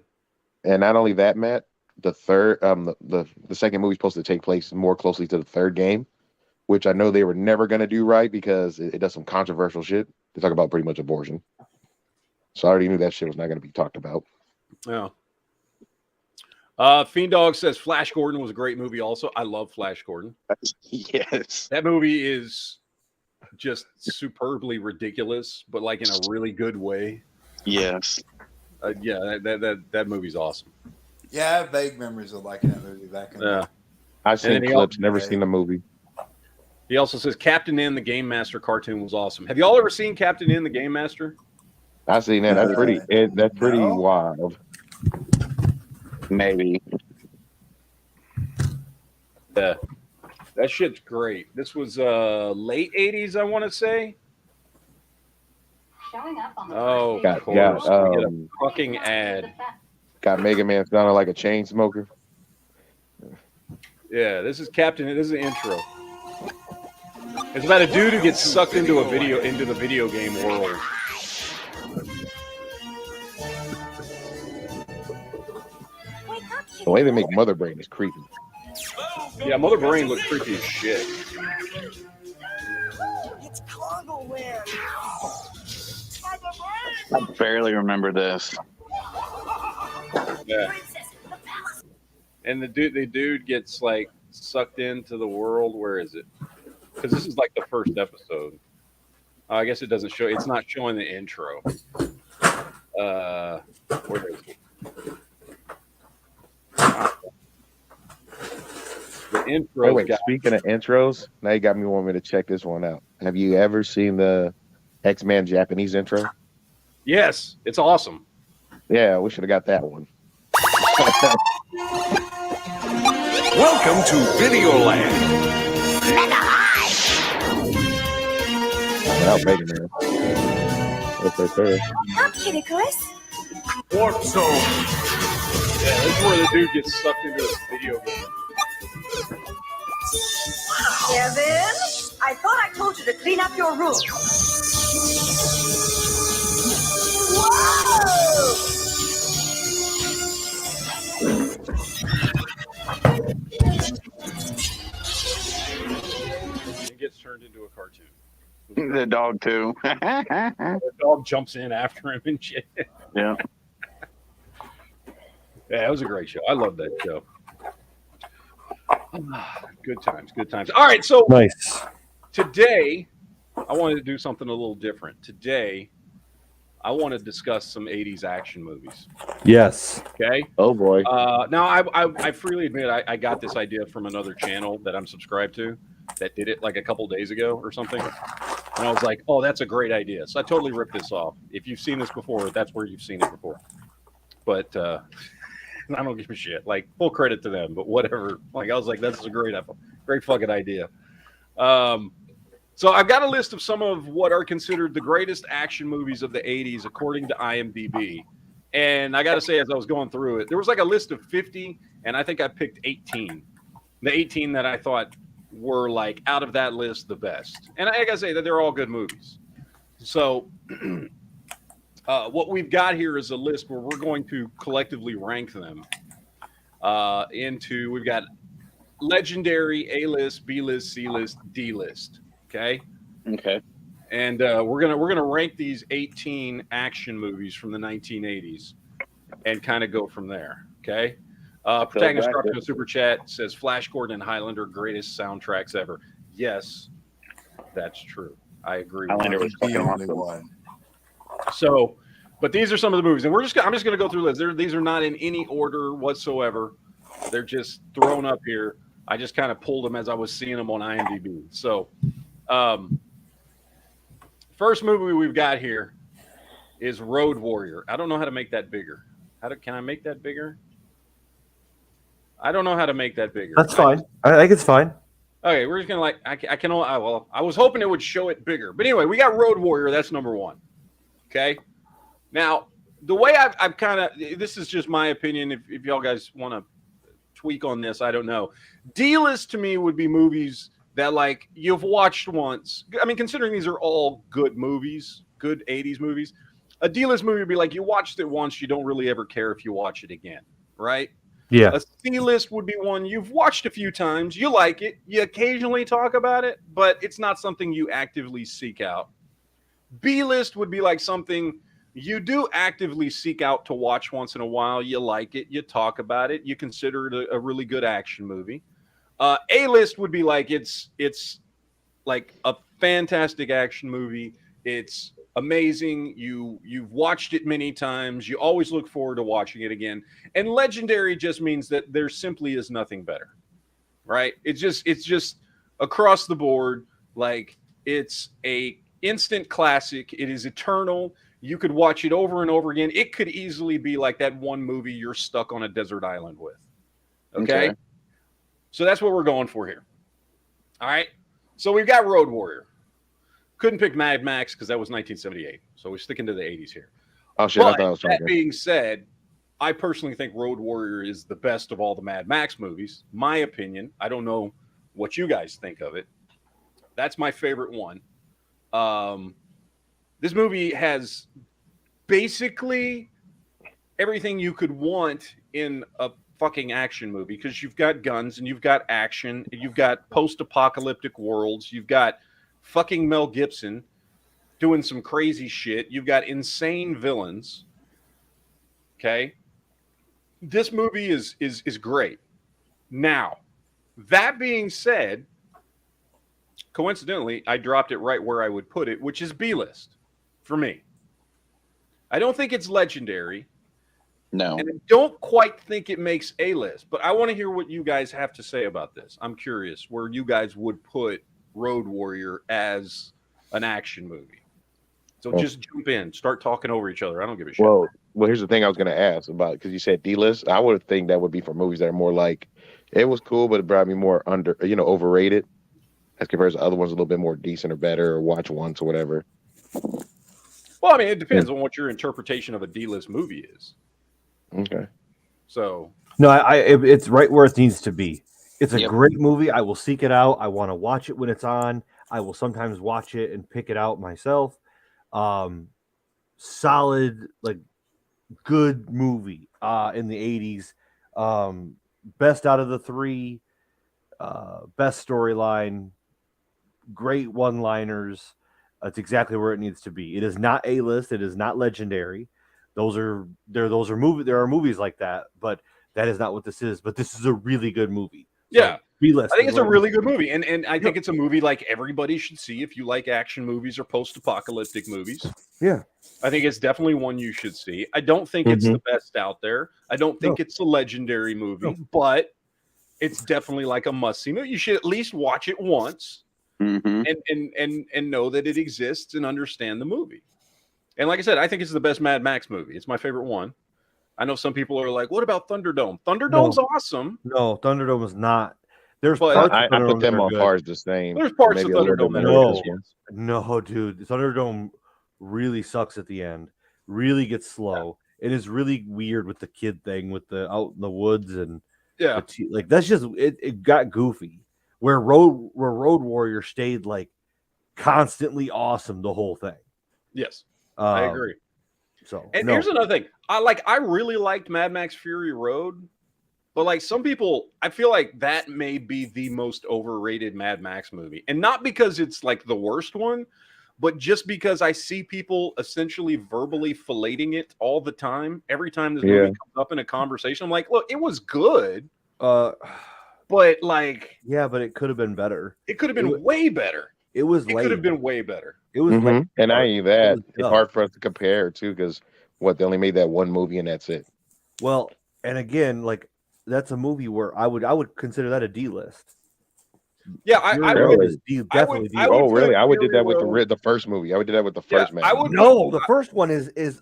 And not only that, Matt, the third, the second movie is supposed to take place more closely to the third game, which I know they were never going to do right because it does some controversial shit. They talk about pretty much abortion. So I already knew that shit was not going to be talked about. Yeah. Fiend Dog says Flash Gordon was a great movie also. I love Flash Gordon. Yes. That movie is just superbly ridiculous, but like in a really good way. Yes. That movie's awesome. Yeah, I have vague memories of liking that movie back in the day. I've seen clips, never seen the movie. He also says Captain N, the Game Master cartoon was awesome. Have y'all ever seen Captain N, the Game Master? I've seen that. That's pretty wild. Maybe. Yeah. That shit's great. This was late 80s, I want to say. Showing up on the got a fucking ad. Got Mega Man sounding like a chain smoker. Yeah, this is Captain. This is an intro. It's about a dude who gets sucked into the video game world. The way they make Mother Brain is creepy. Yeah, Mother Brain looks creepy as shit. It's Congo-ware. I barely remember this. Yeah. And the dude gets like sucked into the world. Where is it? Because this is like the first episode. I guess it doesn't show. It's not showing the intro. Where is it? The intro. Oh, wait, speaking of intros, now you got me wanting me to check this one out. Have you ever seen the X-Men Japanese intro? Yes, it's awesome. Yeah, we should have got that one. Welcome to Videoland. Without Mega Man. That's right there. Up, Kitty Chris. Warp Zone. Yeah, that's where the dude gets sucked into a video game. Kevin, I thought I told you to clean up your room. Whoa! It gets turned into a cartoon. The dog too. The dog jumps in after him and shit. Yeah. Yeah, it was a great show. I love that show. Good times, good times. All right, so Nice. today I wanted to do something a little different. Today I want to discuss some 80s action movies. Yes. Okay. Oh boy. Now I freely admit I got this idea from another channel that I'm subscribed to that did it like a couple days ago or something. And I was like, oh, that's a great idea. So I totally ripped this off. If you've seen this before, that's where you've seen it before. But I don't give a shit. Like, full credit to them, but whatever. Like, I was like, that's a great fucking idea. So I've got a list of some of what are considered the greatest action movies of the 80s, according to IMDb. And I got to say, as I was going through it, there was like a list of 50, and I think I picked 18. The 18 that I thought were like out of that list the best. And I gotta say that they're all good movies. So what we've got here is a list where we're going to collectively rank them into, we've got legendary, A-list, B-list, C-list, D-list. Okay. And we're gonna rank these 18 action movies from the 1980s and kind of go from there. Okay. Protagonist dropped in a super chat, says Flash Gordon and Highlander greatest soundtracks ever. Yes, that's true. I agree. Highlander was fucking awesome. One. So, but these are some of the movies, and I'm just gonna go through this. These are not in any order whatsoever. They're just thrown up here. I just kind of pulled them as I was seeing them on IMDb. So, first movie we've got here is Road Warrior. I don't know how to make that bigger. Can I make that bigger? I don't know how to make that bigger. That's fine. I think it's fine. Okay, we're just gonna I was hoping it would show it bigger, but anyway, we got Road Warrior. That's number one. Okay. Now, the way I've kind of, this is just my opinion. If y'all guys want to tweak on this, I don't know. D-list to me would be movies that like you've watched once. I mean, considering these are all good movies, good 80s movies, a D-list movie would be like you watched it once, you don't really ever care if you watch it again, right? Yeah. A C-list would be one you've watched a few times, you like it, you occasionally talk about it, but it's not something you actively seek out. B-list would be like something you do actively seek out to watch once in a while, you like it, you talk about it, you consider it a really good action movie. A-list would be like it's like a fantastic action movie. It's amazing. You've watched it many times. You always look forward to watching it again. And legendary just means that there simply is nothing better, right? It's just across the board. Like it's a instant classic. It is eternal. You could watch it over and over again. It could easily be like that one movie you're stuck on a desert island with. Okay. So that's what we're going for here. All right. So we've got Road Warrior. Couldn't pick Mad Max because that was 1978. So we're sticking to the 80s here. Oh shit! But I thought I was that being said, I personally think Road Warrior is the best of all the Mad Max movies. My opinion. I don't know what you guys think of it. That's my favorite one. This movie has basically everything you could want in a fucking action movie because you've got guns and you've got action, and you've got post-apocalyptic worlds, you've got fucking Mel Gibson doing some crazy shit, you've got insane villains. Okay, this movie is great. Now, that being said, coincidentally, I dropped it right where I would put it, which is B-list for me. I don't think it's legendary. No. And I don't quite think it makes A-list, but I want to hear what you guys have to say about this. I'm curious where you guys would put Road Warrior as an action movie. So just jump in, start talking over each other. I don't give a shit. Well, here's the thing I was going to ask about, because you said D-list. I would think that would be for movies that are more like, it was cool, but it brought me more overrated as compared to other ones a little bit more decent or better, or watch once or whatever. Well, I mean, it depends on what your interpretation of a D-list movie is. Okay. So no, it's right where it needs to be. It's a great movie. I will seek it out. I want to watch it when it's on. I will sometimes watch it and pick it out myself. Solid, like, good movie in the 80s. Best out of the three. Best storyline. Great one-liners. That's exactly where it needs to be. It is not A-list. It is not legendary. There are movies like that, but that is not what this is. But this is a really good movie. So, yeah, B-list. I think it's a really good movie, and I think it's a movie like everybody should see if you like action movies or post-apocalyptic movies. Yeah, I think it's definitely one you should see. I don't think it's the best out there. I don't think it's a legendary movie, but it's definitely like a must-see movie. You should at least watch it once and know that it exists and understand the movie. And like I said, I think it's the best Mad Max movie. It's my favorite one. I know some people are like, what about Thunderdome? Thunderdome's awesome. No, Thunderdome is not. There's parts I put them on par as the same. There's parts of Thunderdome that are good. No, dude. Thunderdome really sucks at the end. Really gets slow. It is really weird with the kid thing, with the out in the woods and like that's just it got goofy. Where Road Warrior stayed like constantly awesome the whole thing. Yes, I agree. So here's another thing. I really liked Mad Max Fury Road, but like some people, I feel like that may be the most overrated Mad Max movie, and not because it's like the worst one, but just because I see people essentially verbally filleting it all the time. Every time this movie comes up in a conversation, I'm like, look, it was good. But like, but it could have been better. It could have been way better. It could have been way better. It was late. And I knew that it's hard for us to compare too, because they only made that one movie and that's it. Well, and again, like that's a movie where I would consider that a D list. Yeah, I would definitely. Oh, really? I would do that with the first movie. I would do that with the first man. The first one is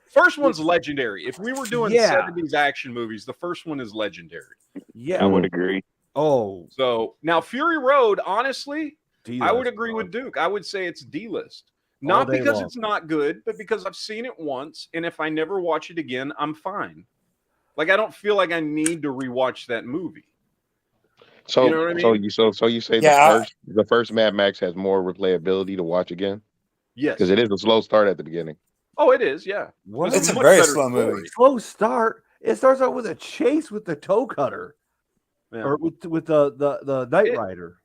first one's legendary. If we were doing 70s action movies, the first one is legendary. Yeah, I would agree. Oh, so now Fury Road, honestly, D-list, I would agree with Duke. I would say it's D-list. Not because it's not good, but because I've seen it once, and if I never watch it again, I'm fine. Like I don't feel like I need to rewatch that movie. So, you know what I mean? so you say the first Mad Max has more replayability to watch again? Yes, because it is a slow start at the beginning. Oh, it is. Yeah, it's a very slow movie. Slow start. It starts out with a chase with the toe cutter, or with the Knight Rider.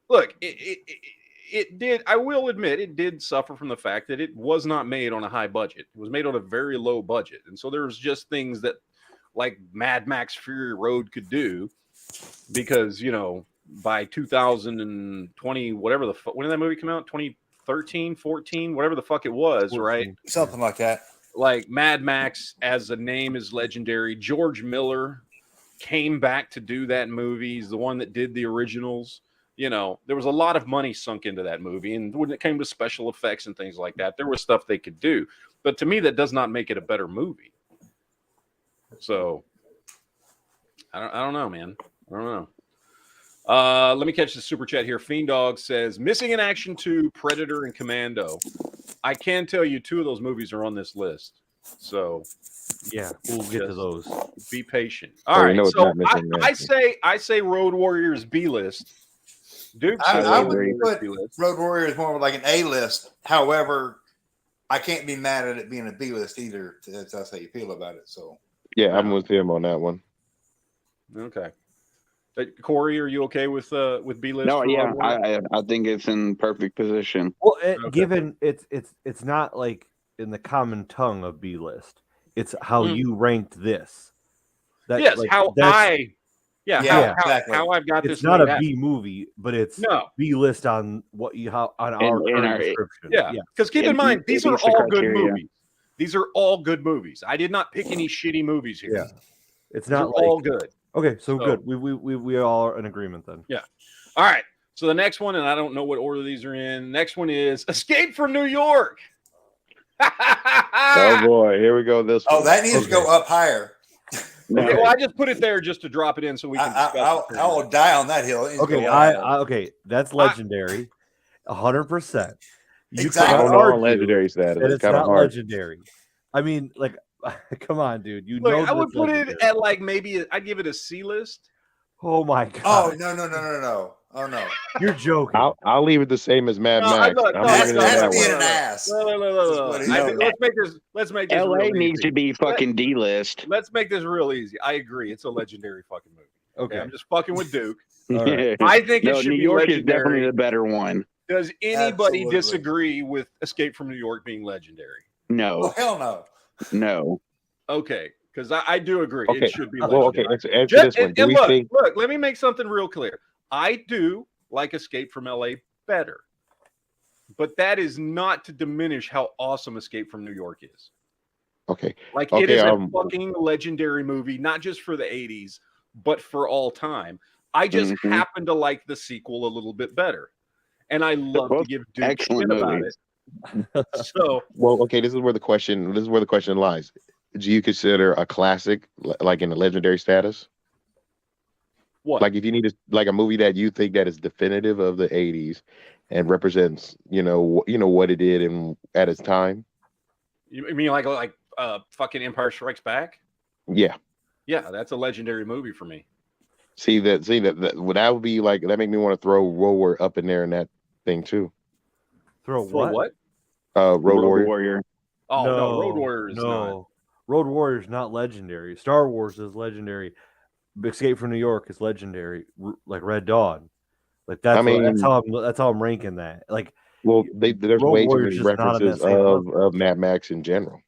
Look, it did. I will admit, it did suffer from the fact that it was not made on a high budget. It was made on a very low budget, and so there's just things that, like Mad Max Fury Road, could do, because by 2020, whatever the fuck, when did that movie come out? 2013, 14, whatever the fuck it was, 14. Right? Something like that. Like Mad Max as a name is legendary. George Miller came back to do that movie. He's the one that did the originals. There was a lot of money sunk into that movie. And when it came to special effects and things like that, there was stuff they could do. But to me, that does not make it a better movie. So I don't know, man. I don't know. Let me catch the super chat here. Fiend Dog says, Missing in Action 2, Predator, and Commando. I can tell you 2 of those movies are on this list. So yeah, we'll get to those. Be patient. All right. So I say Road Warriors B list. Duke, I would put Road Warriors more like an A list. However, I can't be mad at it being a B list either. That's how you feel about it. So yeah, I'm with him on that one. Okay. Corey, are you okay with B list? No, yeah, I think it's in perfect position. Well, given it's not like in the common tongue of B list, it's how you ranked this. Yes, like, how exactly. how I've got this. It's not a laid out. B movie, but it's No. B list on what you how on our In current our- description. Yeah, because keep in mind these it are meets the all good criteria. movies. These are all good movies. I did not pick any shitty movies here. Yeah. It's These not are like all good. okay, so So- good. We all are in agreement then. Yeah. All right. So the next one, and I don't know what order these are in. Next one is Escape from New York. Oh boy, here we go. This. Oh, one. that needs to go up higher. Okay, well, I just put it there just to drop it in so we can discuss it. I will die on that hill. It needs to Okay, go higher. okay, that's legendary, 100%. You Exactly. I don't cannot know on argue legendary status. that It's it's kind of not hard. legendary. I mean, like, come on, dude. You Look, know, I would that's put legendary. it at like maybe I'd give it a C list. Oh my god! Oh no! Oh no! You're joking. I'll leave it the same as Mad No, Max. look, I'm no, That's, leaving it at that's that being one. an ass. Look. That's what Let's make this LA real needs easy. to be fucking D list. Let's make this real easy. I agree. It's a legendary fucking movie. Okay. I'm just fucking with Duke. All right. I think it No, should New be York is legendary. definitely the better one. Does anybody Absolutely. disagree with Escape from New York being legendary? Oh No, hell no! no. Okay, because I do agree. Okay. It should be legendary. Well, okay. Let's answer Just- this one. and Do we look, think? look, let me make something real clear. I do like Escape from LA better, but that is not to diminish how awesome Escape from New York is. Okay. Like it Okay, is a fucking legendary movie, not just for the 80s, but for all time. I just Mhm. happen to like the sequel a little bit better. And I love to both give Duke excellent shit about movies. it. So Well, okay. This is where the question lies. Do you consider a classic like in the legendary status? what? Like if you need like a movie that you think that is definitive of the 80s and represents, what it did and at its time. You mean like fucking Empire Strikes Back? Yeah. Yeah, that's a legendary movie for me. See that would be like that make me want to throw Road Warrior up in there in that thing too. Throw For what? Road Warrior. Oh no, Road Warrior is not. Road Warrior's not legendary. Star Wars is legendary. Escape from New York is legendary. Like Red Dawn. Like that's that's how I'm ranking that. Like, well, there's Road way too Warrior's many just not on that references same level. of Mad Max in general.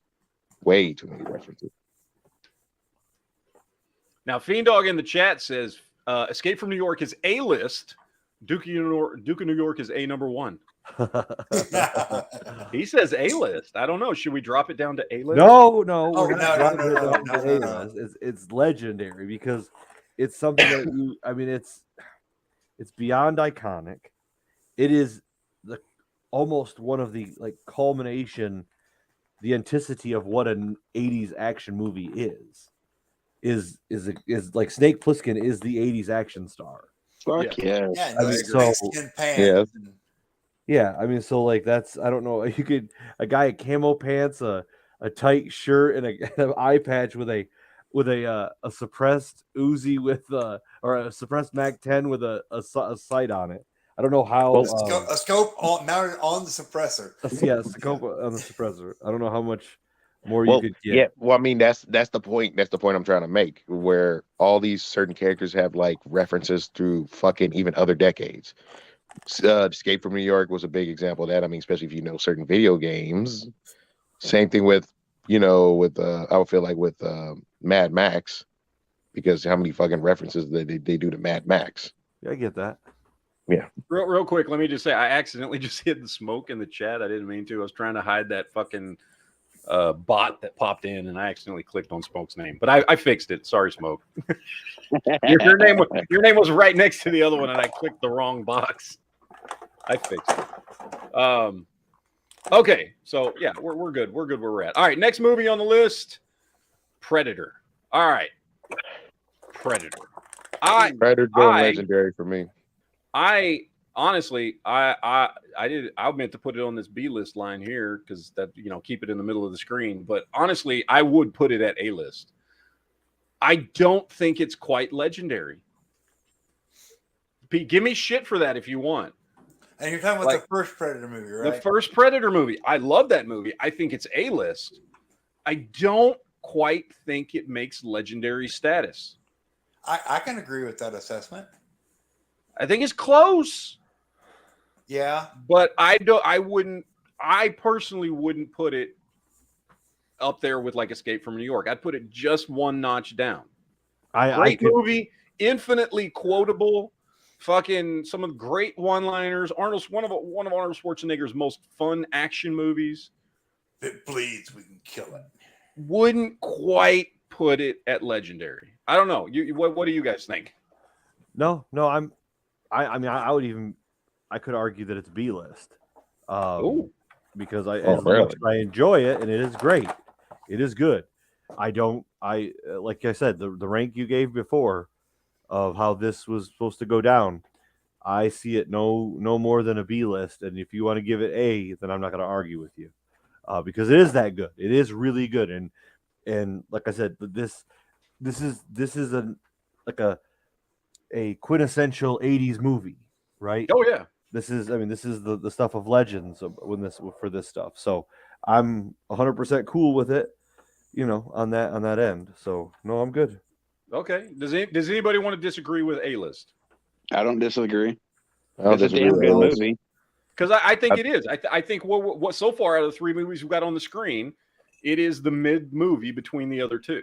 Way too many references. Now, Fiend Dog in the chat says Escape from New York is A list. Duke of New York is A number 1. He says A list. I don't know. Should we drop it down to A list? No. Oh, we're not dropping it down to no. A-list. It's legendary because it's something that it's beyond iconic. It is almost one of the culmination, the authenticity of what an 80s action movie is like Snake Plissken is the 80s action star. Fuck yeah. Yeah, I mean, skin pants. Yeah, I mean, so like that's I don't know. You could a guy in camo pants, a tight shirt, and an eye patch with a suppressed Uzi with or a suppressed Mac 10 with a sight on it. I don't know how a scope mounted on the suppressor. Yeah, a scope on the suppressor. I don't know how much more Well, you could get. yeah. Well, I mean that's the point. That's the point I'm trying to make. Where all these certain characters have like references through fucking even other decades. Escape from New York was a big example of that. I mean, especially if you know certain video games. Same thing with I would feel like with Mad Max, because how many fucking references they do to Mad Max. Yeah, I get that. Yeah. Real quick, let me just say I accidentally just hid the smoke in the chat. I didn't mean to. I was trying to hide that fucking bot that popped in, and I accidentally clicked on Smoke's name. But I fixed it. Sorry, Smoke. your name was right next to the other one, and I clicked the wrong box. I fixed it. Okay, so yeah, we're good. We're good where we're at. All right, next movie on the list, Predator. All right, Predator. Predator going legendary for me. I honestly, I meant to put it on this B list line here because that keep it in the middle of the screen. But honestly, I would put it at A list. I don't think it's quite legendary. Pete, give me shit for that if you want. And you're talking about the first Predator movie, right? The first Predator movie. I love that movie. I think it's A list. I don't quite think it makes legendary status. I can agree with that assessment. I think it's close. Yeah. But I personally wouldn't put it up there with like Escape from New York. I'd put it just one notch down. Great movie, infinitely quotable. Fucking some of the great one-liners. One of Arnold Schwarzenegger's most fun action movies. If it bleeds, we can kill it. Wouldn't quite put it at legendary. I don't know. What do you guys think? No, I mean, I could argue that it's B list. Because as much as I enjoy it and it is great, it is good. Like I said, the rank you gave before of how this was supposed to go down, I see it no more than a B list. And if you want to give it A, then I'm not going to argue with you, because it is that good. It is really good. And like I said, this is a quintessential 80s movie, right? Oh yeah. This is the stuff of legends for this stuff. So I'm 100% cool with it, on that end. So no, I'm good. Okay. Does anybody want to disagree with A list? I don't disagree. It's a damn good movie. Because I think it is. I think what so far out of the three movies we've got on the screen, it is the mid movie between the other two.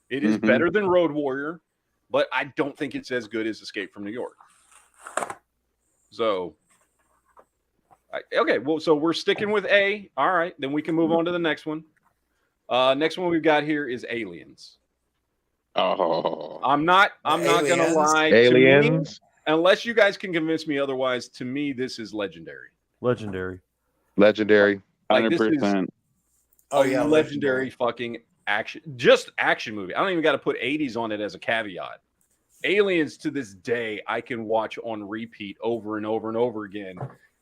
It is better than Road Warrior, but I don't think it's as good as Escape from New York. So, okay. Well, so we're sticking with A. All right. Then we can move on to the next one. Next one we've got here is Aliens. Oh, I'm not gonna lie. Aliens. To me, unless you guys can convince me otherwise, to me this is legendary. Legendary. 100%. Oh yeah, legendary fucking action, just action movie. I don't even got to put 80s on it as a caveat. Aliens to this day I can watch on repeat over and over and over again,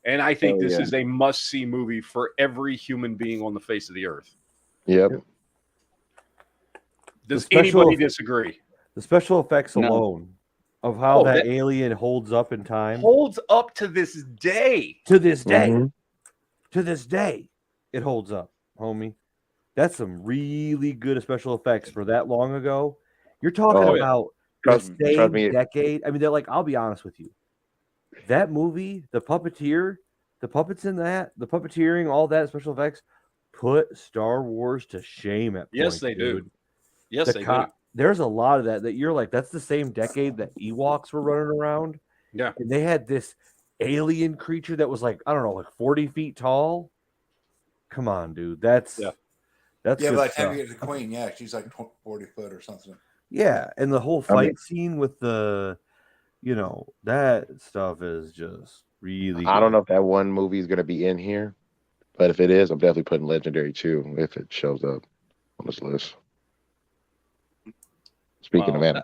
and I think this is a must-see movie for every human being on the face of the earth. Yep. Does anybody disagree? The special effects alone of how that alien holds up in time. Holds up to this day. To this day. Mm-hmm. To this day. It holds up, homie. That's some really good special effects for that long ago. You're talking about the same decade. I mean, they're like, I'll be honest with you. That movie, the puppeteer, the puppets in that, the puppeteering, all that special effects, put Star Wars to shame at Yes, they dude. do. Yes, they do. There's a lot of that you're like, that's the same decade that Ewoks were running around. Yeah. And they had this alien creature that was like, I don't know, like 40 feet tall. Come on, dude. That's by the time you get to the Queen, she's like 40 foot or something. Yeah, and the whole fight scene with the, that stuff is just really I don't know if that one movie is going to be in here, but if it is, I'm definitely putting Legendary 2 if it shows up on this list. Speaking of anime,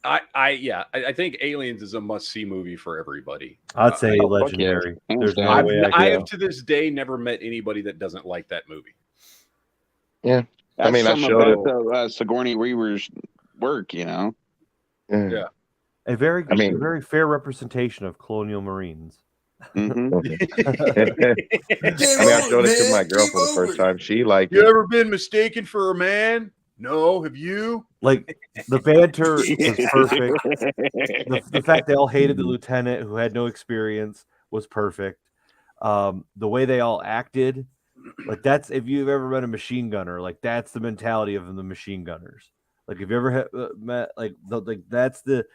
I think Aliens is a must-see movie for everybody. I'd say Legendary. There's no way I have to this day never met anybody that doesn't like that movie. Yeah, I mean, I showed it. Sigourney Weaver's work, Yeah. A very fair representation of colonial Marines. Mm-hmm. I showed it to my girl for the first time. She liked it. You ever been mistaken for a man? No, have you? Like, the banter was perfect. The fact they all hated the lieutenant who had no experience was perfect. The way they all acted, like, that's, if you've ever met a machine gunner, like, that's the mentality of the machine gunners. Like, if you ever met, that's the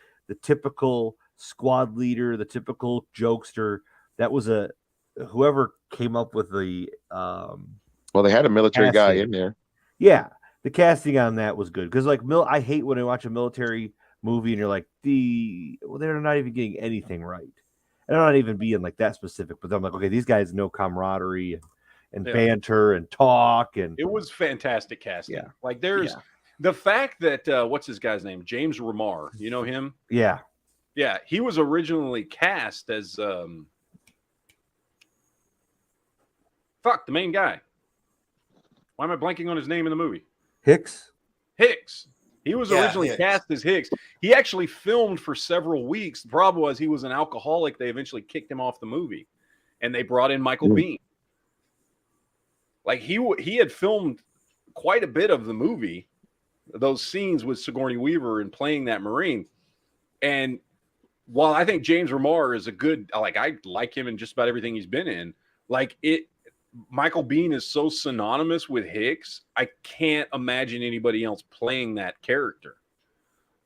typical squad leader, the typical jokester. That was whoever came up with the well, they had a military guy in there. Yeah. The casting on that was good because, like, I hate when I watch a military movie and you're like, they're not even getting anything right. And they're not even being like that specific, but I'm like, okay, these guys know camaraderie and banter and talk, and it was fantastic casting. Yeah. Like, there's the fact that what's his guy's name, James Remar, you know him? Yeah, he was originally cast as the main guy. Why am I blanking on his name in the movie? Hicks. He was originally cast as Hicks. He actually filmed for several weeks. The problem was he was an alcoholic. They eventually kicked him off the movie, and they brought in Michael Biehn. Like, he had filmed quite a bit of the movie, those scenes with Sigourney Weaver and playing that Marine. And while I think James Remar is a good, I like him in just about everything he's been in, Michael Biehn is so synonymous with Hicks, I can't imagine anybody else playing that character.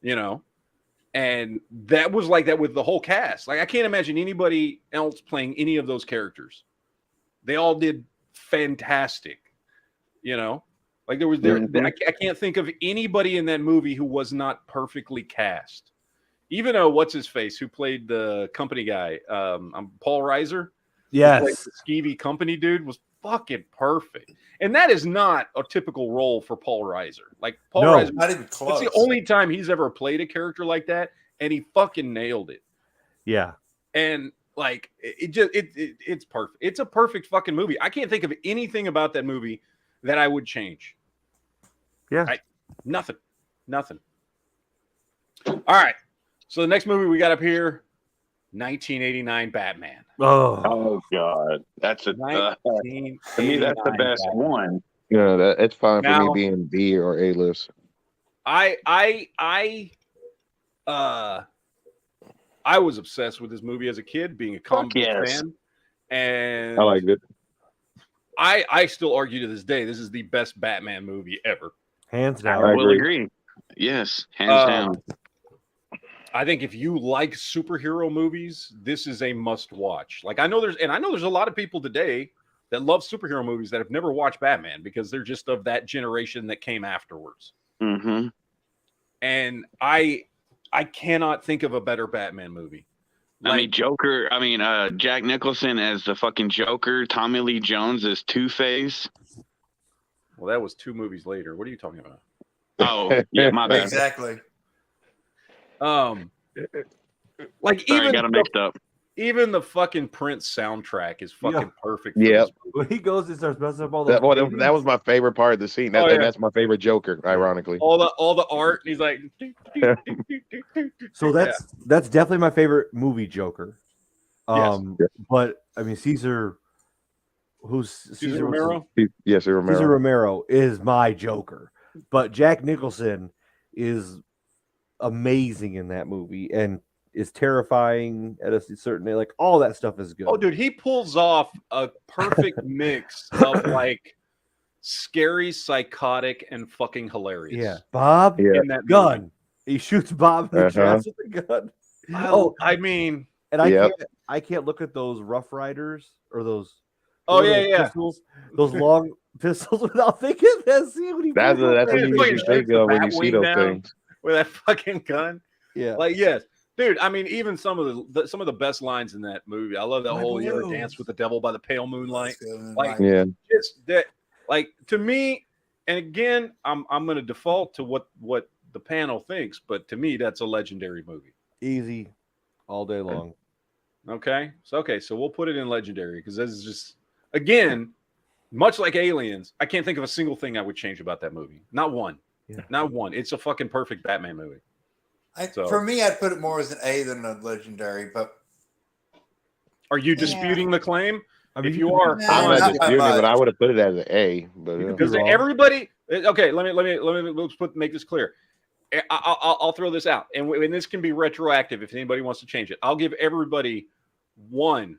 you know, and that was like that with the whole cast. Like I can't imagine anybody else playing any of those characters. They all did fantastic, you know. Like there was I can't think of anybody in that movie who was not perfectly cast. Even what's his face who played the company guy, Paul Reiser. Yes, the skeevy company dude was fucking perfect, and that is not a typical role for Paul Reiser. Like Paul Reiser, not even close. It's the only time he's ever played a character like that, and he fucking nailed it. Yeah, and like it's perfect. It's a perfect fucking movie. I can't think of anything about that movie that I would change. Yeah, nothing. All right, so the next movie we got up here, 1989 Batman. Oh God, that's a to me that's the best Batman. One. Yeah, it's fine for me being B or A list. I was obsessed with this movie as a kid, being a comic book fan, and I liked it. I still argue to this day this is the best Batman movie ever, hands down. I will agree. Yes, hands down. I think if you like superhero movies, this is a must watch. Like I know there's a lot of people today that love superhero movies that have never watched Batman because they're just of that generation that came afterwards. Mm-hmm. And I cannot think of a better Batman movie. Like, Joker. Jack Nicholson as the fucking Joker. Tommy Lee Jones as Two-Face. Well, that was 2 movies later. What are you talking about? Oh, yeah, my bad. Exactly. Like Sorry, got it mixed up. Even the fucking Prince soundtrack is fucking perfect. Yeah, when he goes and starts messing up all those. That was my favorite part of the scene. That's my favorite Joker, ironically. All the art. He's like. So that's definitely my favorite movie Joker. But I mean Caesar Romero? Caesar Romero. Caesar Romero is my Joker, but Jack Nicholson is amazing in that movie and is terrifying at a certain like all that stuff is good. Oh, dude, he pulls off a perfect mix of like scary, psychotic, and fucking hilarious. Yeah, Bob in that gun. Movie. He shoots Bob in the chest with the gun. I mean, and I can't look at those Rough Riders or those. Pistols, those long pistols without thinking that. See when he that's what you think of when you see those things with that fucking gun. Yeah, like yes. Dude, I mean, even some of the best lines in that movie. I love that whole "You ever dance with the devil by the pale moonlight." Like, just that. Like to me, and again, I'm going to default to what the panel thinks, but to me, that's a legendary movie. Easy, all day long. Okay, so we'll put it in legendary because this is just again, much like Aliens. I can't think of a single thing I would change about that movie. Not one. Yeah. Not one. It's a fucking perfect Batman movie. For me, I'd put it more as an A than a legendary. But are you disputing the claim? I mean, if you are, I'm not disputing it, but I would have put it as an A. But because everybody, okay, let me make this clear. I'll throw this out, and this can be retroactive if anybody wants to change it. I'll give everybody one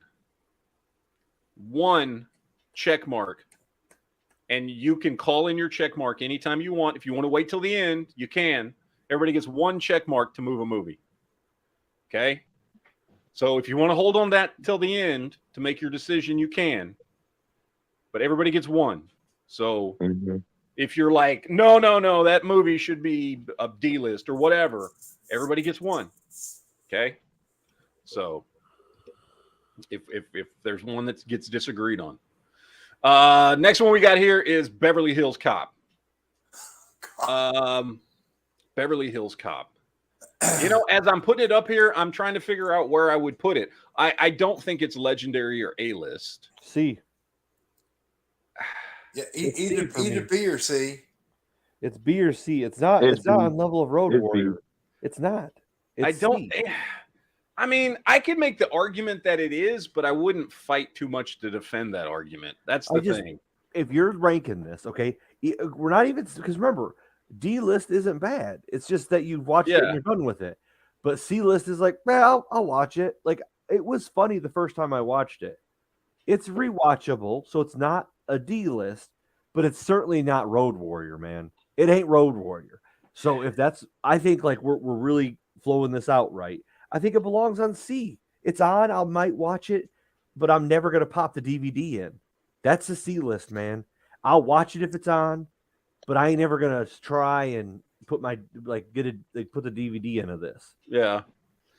check mark, and you can call in your check mark anytime you want. If you want to wait till the end, you can. Everybody gets one check mark to move a movie. Okay? So if you want to hold on that till the end to make your decision, you can. But everybody gets one. So if you're like, no, that movie should be a D-list or whatever, everybody gets one. Okay? So if there's one that gets disagreed on. Next one we got here is Beverly Hills Cop. Beverly Hills Cop. You know, as I'm putting it up here, I'm trying to figure out where I would put it. I don't think it's legendary or A-list. C. Yeah, either B or C. It's B or C. It's not on level of Road Warrior. It's not. It's I mean, I could make the argument that it is, but I wouldn't fight too much to defend that argument. That's the thing. If you're ranking this, okay, we're not even because remember, D-list isn't bad. It's just that you've watched it and you're done with it. But C-list is like, well, I'll watch it. Like it was funny the first time I watched it. It's rewatchable, so it's not a D-list, but it's certainly not Road Warrior, man. It ain't Road Warrior. So if that's, I think like we're really flowing this out right. I think it belongs on C. It's on. I might watch it, but I'm never gonna pop the DVD in. That's the C list, man. I'll watch it if it's on, but I ain't never gonna try and put my put the DVD into this. Yeah.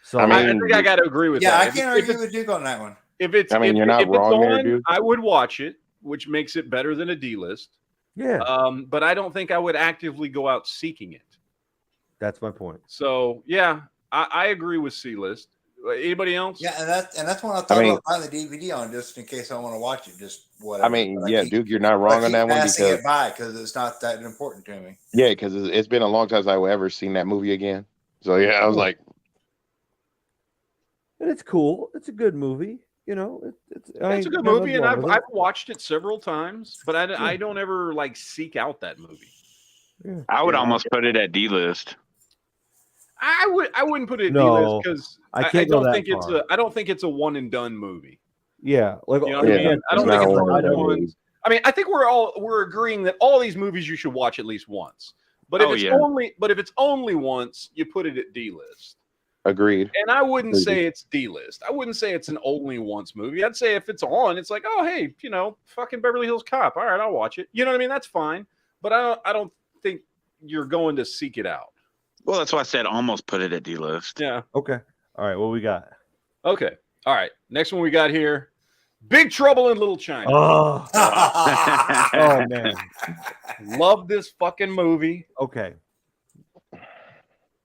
So I think I got to agree with that. Yeah, I can't argue with Duke on that one. If it's, you're not wrong there, dude. I would watch it, which makes it better than a D list. Yeah. But I don't think I would actively go out seeking it. That's my point. So yeah, I agree with C list. Anybody else? Yeah, and that's one I thought about buying the DVD on just in case I want to watch it. Just whatever. Duke, you're not wrong on that one because it's not that important to me. Yeah, because it's been a long time since I've ever seen that movie again. So yeah, I was like, and it's cool. It's a good movie. You know, it's a good movie, and I've watched it several times, but I don't ever like seek out that movie. Yeah. I would almost put it at D list. I wouldn't put it at D list because I don't think it's a one and done movie. Yeah, like you know what I mean? I don't think it's one and done. I mean, I think we're agreeing that all these movies you should watch at least once. But if it's only once, you put it at D list. Agreed. And I wouldn't say it's D list. I wouldn't say it's an only once movie. I'd say if it's on, it's like, oh hey, fucking Beverly Hills Cop. All right, I'll watch it. You know what I mean? That's fine. But I don't think you're going to seek it out. Well, that's why I said almost put it at D list. Yeah. Okay. All right. What we got? Okay. All right. Next one we got here. Big Trouble in Little China. Oh, oh man. Love this fucking movie. Okay.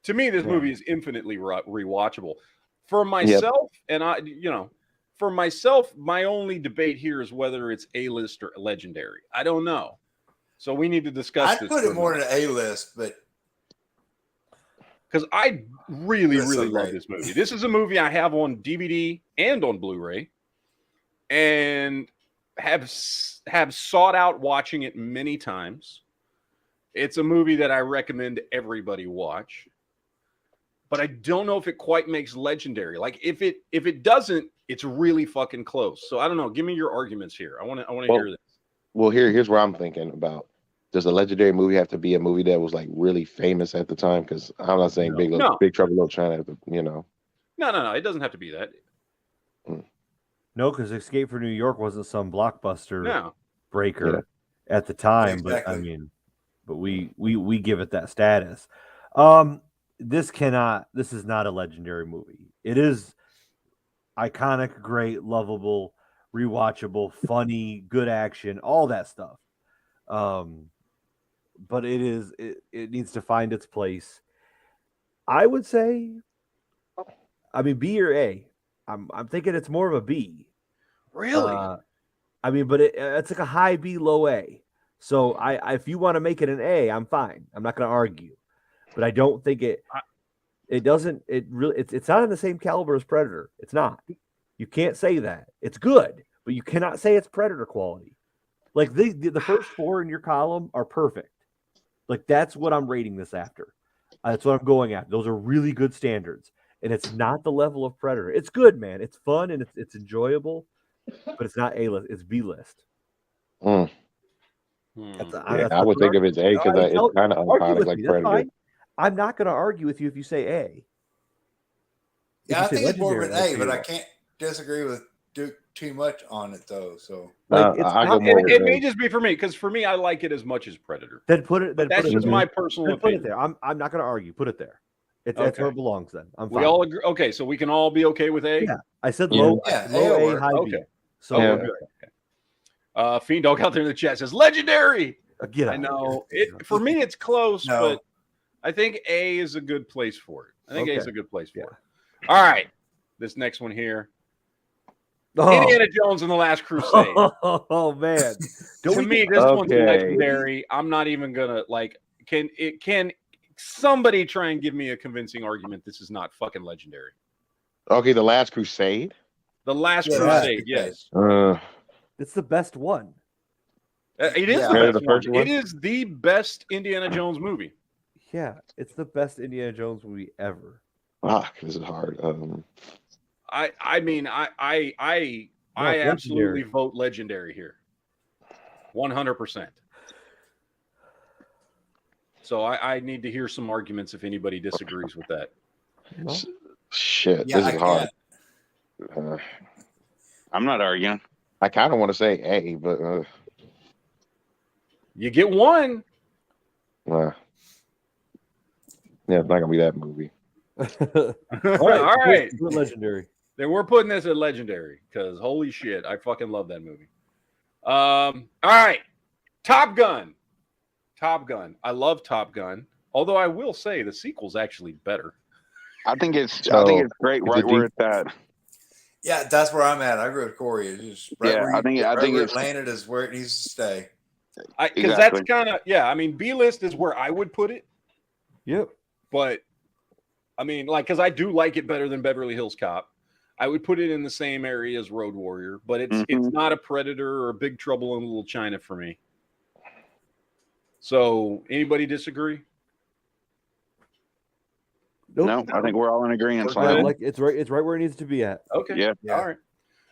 To me, this movie is infinitely rewatchable. For myself, for myself, my only debate here is whether it's A-list or legendary. I don't know. So we need to discuss this. I'd put it more in an A-list, but because I really love this movie. This is a movie I have on DVD and on Blu-ray, and have sought out watching it many times. It's a movie that I recommend everybody watch. But I don't know if it quite makes legendary. Like if it doesn't, it's really fucking close. So I don't know. Give me your arguments here. I want to hear this. Well, here's where I'm thinking about. Does a legendary movie have to be a movie that was like really famous at the time? Because I'm not saying Big Trouble in Little China. No. It doesn't have to be that. No, because Escape from New York wasn't some blockbuster breaker at the time. Exactly. But I mean, but we give it that status. This is not a legendary movie. It is iconic, great, lovable, rewatchable, funny, good action, all that stuff. But it needs to find its place. I would say, I mean, B or A. I'm thinking it's more of a B. Really? I mean, but it's like a high B, low A. So if you want to make it an A, I'm fine. I'm not going to argue. But I don't think it's not in the same caliber as Predator. It's not. You can't say that. It's good, but you cannot say it's Predator quality. Like the first four in your column are perfect. Like that's what I'm rating this after. That's what I'm going at. Those are really good standards, and it's not the level of Predator. It's good, man. It's fun and it's enjoyable, but it's not A list. It's B list. I would think of it as A because it's kind of iconic like Predator. I'm not going to argue with you if you say A. Yeah, I think it's more of an A, but I can't disagree with Duke too much on it though. So it may just be for me because for me, I like it as much as Predator. Then put it. That's just my personal opinion. Put it there. I'm not going to argue. Put it there. That's where it belongs. Then we all agree. Okay, so we can all be okay with A. Yeah, I said low. Low A, high B. So we're good. Fiend Dog out there in the chat says legendary. I know it. For me, it's close, but I think A is a good place for it. A is a good place for it. All right, this next one here. Indiana Jones and the Last Crusade. Oh man. To me, this one's legendary. I'm not even gonna can somebody try and give me a convincing argument this is not fucking legendary? Okay, The Last Crusade. The Last Crusade, yes. It's the best one. It is the best one. It is the best Indiana Jones movie. Yeah, it's the best Indiana Jones movie ever. This is hard. I mean, I absolutely vote legendary here. 100%. So I need to hear some arguments if anybody disagrees with that. No? Shit, Yeah, this is hard. I'm not arguing. I kind of want to say A, but you get one. Yeah, it's not gonna be that movie. All right. Legendary. Then we're putting this at legendary because holy shit, I fucking love that movie. All right, Top Gun. Top Gun. I love Top Gun. Although I will say the sequel's actually better. I think it's great right where it's at. Yeah, that's where I'm at. I agree with Corey. It's just right where I think where it's it landed is where it needs to stay. Because that's kind of I mean, B list is where I would put it. Yep. But I mean, like, because I do like it better than Beverly Hills Cop. I would put it in the same area as Road Warrior, but it's not a Predator or Big Trouble in Little China for me. So, anybody disagree? Nope. No, I think we're all in agreement. Like it's right where it needs to be at. Okay. Yeah.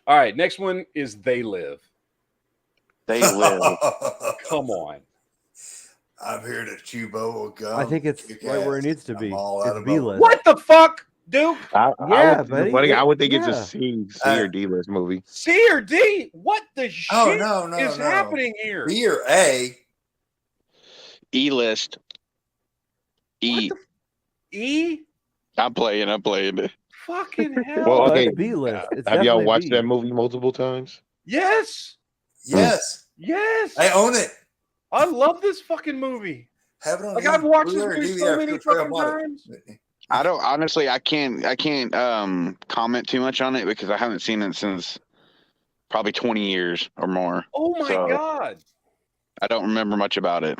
All right. Next one is They Live. They Live. Come on. I'm here to chew bubble gum. I think it's right where it needs to be. It's B list. What the fuck, Duke? I would think it's a C or D list movie. C or D? What the shit is no. happening here? B or A? E list. E. E? I'm playing it. Fucking hell. Well, okay. B list. Have y'all watched that movie multiple times? Yes. Yes. Yes. I own it. I love this fucking movie. Have it on I've watched this Blu-ray movie or so DVD. many I feel like I fucking bought it. times. I don't honestly. I can't comment too much on it because I haven't seen it since probably 20 years or more. Oh my god! I don't remember much about it.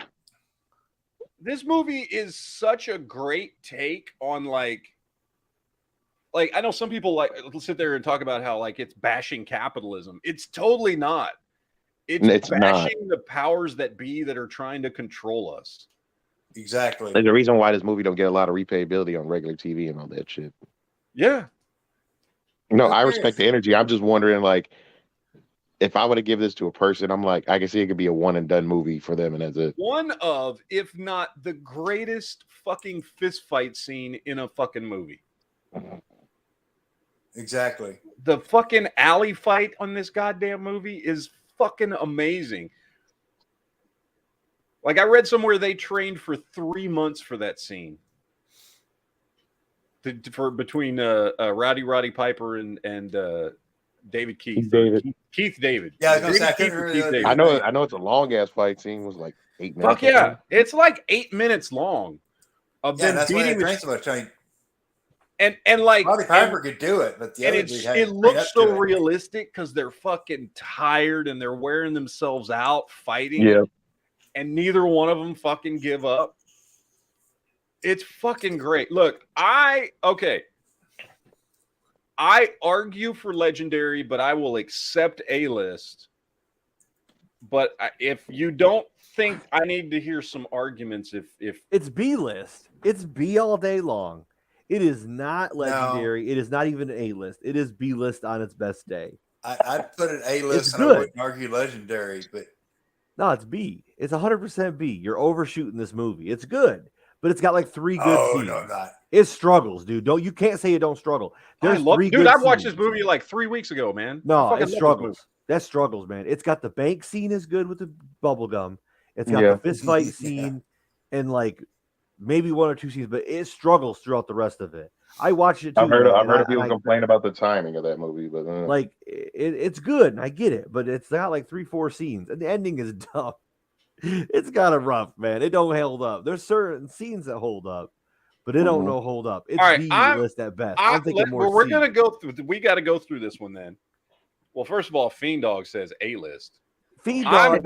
This movie is such a great take on like I know some people like sit there and talk about how like it's bashing capitalism. It's totally not. It's bashing the powers that be that are trying to control us. Exactly. There's a reason why this movie don't get a lot of replayability on regular TV and all that shit. Yeah. No, I respect the energy. I'm just wondering, like, if I were to give this to a person, I'm like, I can see it could be a one and done movie for them, and that's it. One of, if not the greatest fucking fist fight scene in a fucking movie. Exactly. The fucking alley fight on this goddamn movie is fucking amazing. Like I read somewhere they trained for 3 months for that scene. Between Roddy Piper and David Keith. Keith David. Yeah, I was gonna say, I know it's a long ass fight scene. It was like 8 minutes. Fuck yeah. It's like 8 minutes long. That's why they train so much. And like Roddy Piper could do it, but it looks so realistic because they're fucking tired and they're wearing themselves out fighting. Yeah. And neither one of them fucking give up. It's fucking great. Look, I argue for legendary, but I will accept A-list. But if you don't think I need to hear some arguments, if it's B-list, it's B all day long. It is not legendary. No. It is not even an A-list. It is B-list on its best day. I'd put it A-list and good. I wouldn't argue legendary, but no, it's B. It's 100% B. You're overshooting this movie. It's good, but it's got like 3 good scenes. No, not. It struggles, dude. You can't say it don't struggle. There's I watched this movie like 3 weeks ago, man. No, it struggles. That struggles, man. It's got the bank scene is good with the bubble gum. It's got the fist fight scene and like maybe 1 or 2 scenes, but it struggles throughout the rest of it. I watched it too. I've heard people complain about the timing of that movie, but like it's good and I get it, but it's got like 3-4 scenes and the ending is dumb. It's kind of rough, man. It don't hold up. There's certain scenes that hold up, but it don't hold up. It's B-list at best. I'm thinking more. We're gonna go through. We got to go through this one then. Well, first of all, Fiend Dog says A-list. Fiend Dog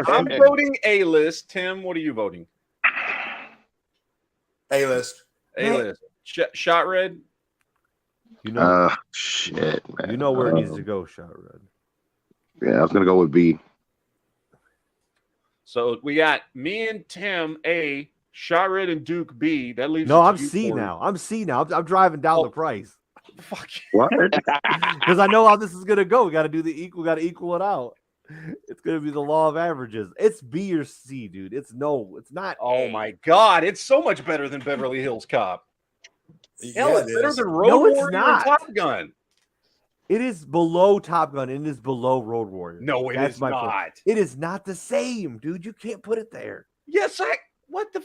I'm voting A-list. Tim, what are you voting? A-list. A-list. Shot Red. You know, shit, man. You know where it needs to go, Shot Red. Yeah, I was gonna go with B. So we got me and Tim A, Shot Red and Duke B. That leaves. No, I'm C now. I'm driving down the price. Fuck what? Because I know how this is gonna go. We got to do the equal. Got to equal it out. It's gonna be the law of averages. It's B or C, dude. It's not. Oh my God, it's so much better than Beverly Hills Cop. Hell, Yeah, it's better than Road No, it's Warrior not. and Top Gun. It is below Top Gun. It is below Road Warrior. No, it is my not. point. It is not the same, dude. You can't put it there. Yes, what the?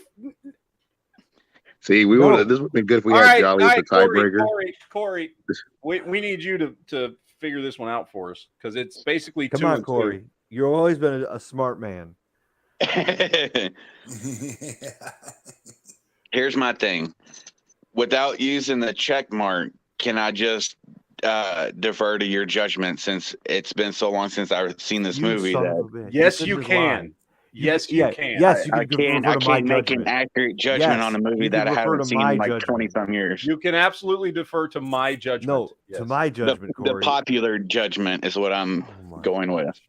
See, this would have been good if we All had right, Jolly as the tiebreaker. Corey, we need you to figure this one out for us because it's basically Come 2 on, and Corey. 2. You've always been a smart man. Here's my thing. Without using the check mark, can I just defer to your judgment since it's been so long since I've seen this movie? Yes, you can. Yes, you can. Yes, you I can. can't make an accurate judgment on a movie that I haven't seen in like 20-some years. You can absolutely defer to my judgment. No, to my judgment, the Corey. popular judgment is what I'm going with.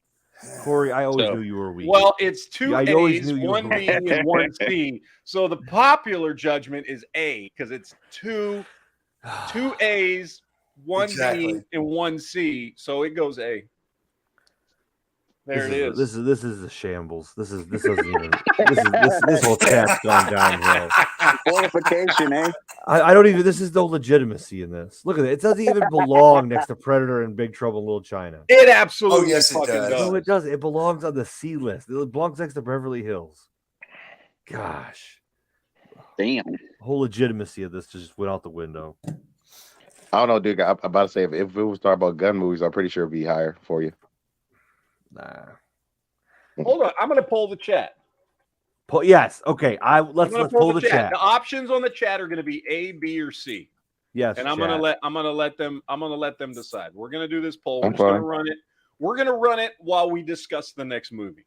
Corey, I always knew you were weak. Well, it's 2 I A's, always knew you 1 were B, and 1 C. So the popular judgment is A because it's two A's, 1 B, and 1 C. So it goes A. There it is. This is a shambles. This isn't even. This whole chat's gone downhill. Fortification, eh? I don't even. This is no legitimacy in this. Look at it. It doesn't even belong next to Predator and Big Trouble in Little China. It absolutely. Oh yes, it does. No, it doesn't. It belongs on the C list. It belongs next to Beverly Hills. Gosh, damn. Whole legitimacy of this just went out the window. I don't know, dude. I'm about to say if it was talking about gun movies, I'm pretty sure it'd be higher for you. Nah. Hold on, I'm going to pull the chat. Yes. Okay. Let's pull the chat. The options on the chat are going to be A, B, or C. Yes. And I'm going to let them decide. We're going to do this poll. We're I'm just going to fine. run it. We're going to run it while we discuss the next movie.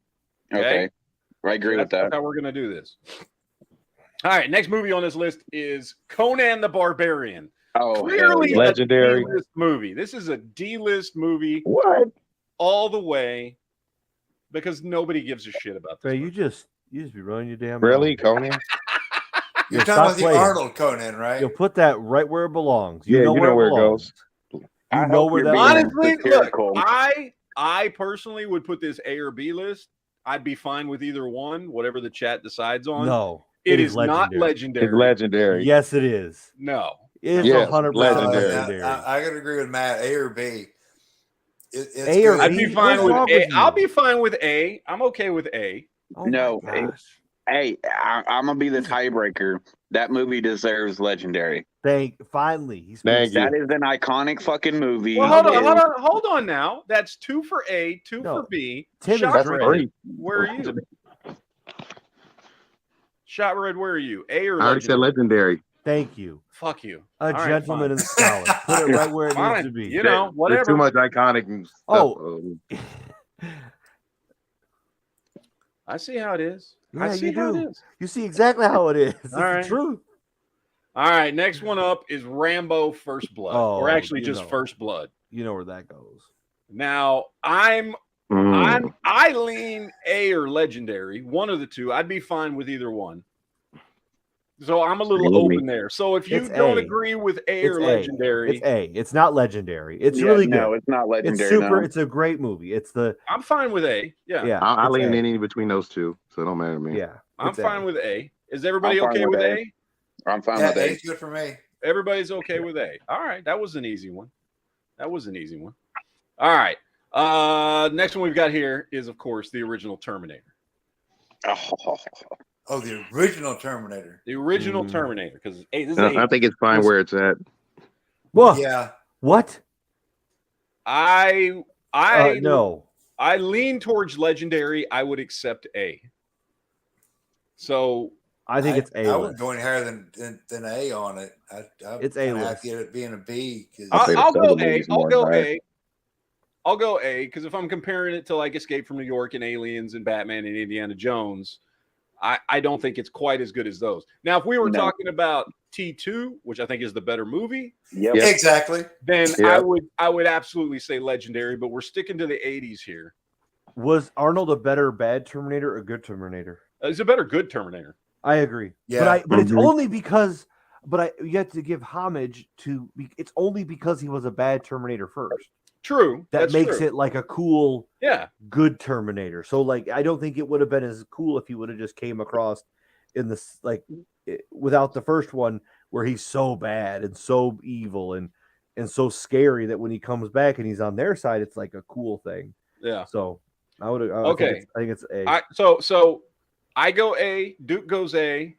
Okay. I agree with that. That's how we're going to do this. All right. Next movie on this list is Conan the Barbarian. Oh, clearly legendary a D-list movie. This is a D-list movie. What? All the way, because nobody gives a shit about this. Hey, you just be running your damn. Really, mouth. Conan? You're talking about the Arnold Conan, right? You'll put that right where it belongs. You know where it goes. You know where that. Honestly, look, I personally would put this A or B list. I'd be fine with either one, whatever the chat decides on. No, it is not legendary. It's legendary. Yes, it is. No, it is 100% legendary. I could agree with Matt. A or B. A or B? I'd be fine with A. I'll be fine with A. I'm okay with A. Oh no, hey, I'm gonna be the tiebreaker. That movie deserves legendary. Finally, that is an iconic fucking movie. Well, hold on now. That's 2 for A, 2 for B. Shotred, where are you? Shotred, where are you? A or I already said legendary. Thank you. Fuck you. A gentleman and scholar. Put it right where it needs to be. You know, whatever. There's too much iconic and stuff. Oh. I see how it is. Yeah, I see you how do. it is. You see exactly how it is. It's right. the truth. All right, next one up is Rambo First Blood, or actually just First Blood. You know where that goes. Now, I lean A or legendary, one of the two. I'd be fine with either one. So I'm a little open there. So if you don't agree with A or legendary, it's A. It's not legendary. It's really good. No, it's not legendary. It's super. No. It's a great movie. I'm fine with A. Yeah. Yeah. I lean in between those two, so it don't matter to me. Yeah. I'm fine with A. Is everybody okay with A? I'm fine with A. It's good for me. Everybody's okay with A. All right. That was an easy one. All right. Next one we've got here is, of course, the original Terminator. Oh, the original Terminator. The original Terminator, because I think it's fine where it's at. Well, yeah. What? I no. I lean towards legendary. I would accept A. So I think it's A. I wouldn't go any higher than A on it. It's A. I'd get it being a B. I'll go A. I'll go A because if I'm comparing it to like Escape from New York and Aliens and Batman and Indiana Jones, I don't think it's quite as good as those. Now, if we were talking about T2, which I think is the better movie, exactly, then I would absolutely say legendary. But we're sticking to the 80s here. Was Arnold a better bad Terminator or good Terminator? It's a better good Terminator. I agree. Yeah, but it's only because But you have to give homage to. It's only because he was a bad Terminator first. True. That makes it like a cool, good Terminator. So like, I don't think it would have been as cool if he would have just came across in this without the first one where he's so bad and so evil and so scary that when he comes back and he's on their side, it's like a cool thing. Yeah. So I would. Okay. I think it's A. So I go A. Duke goes A.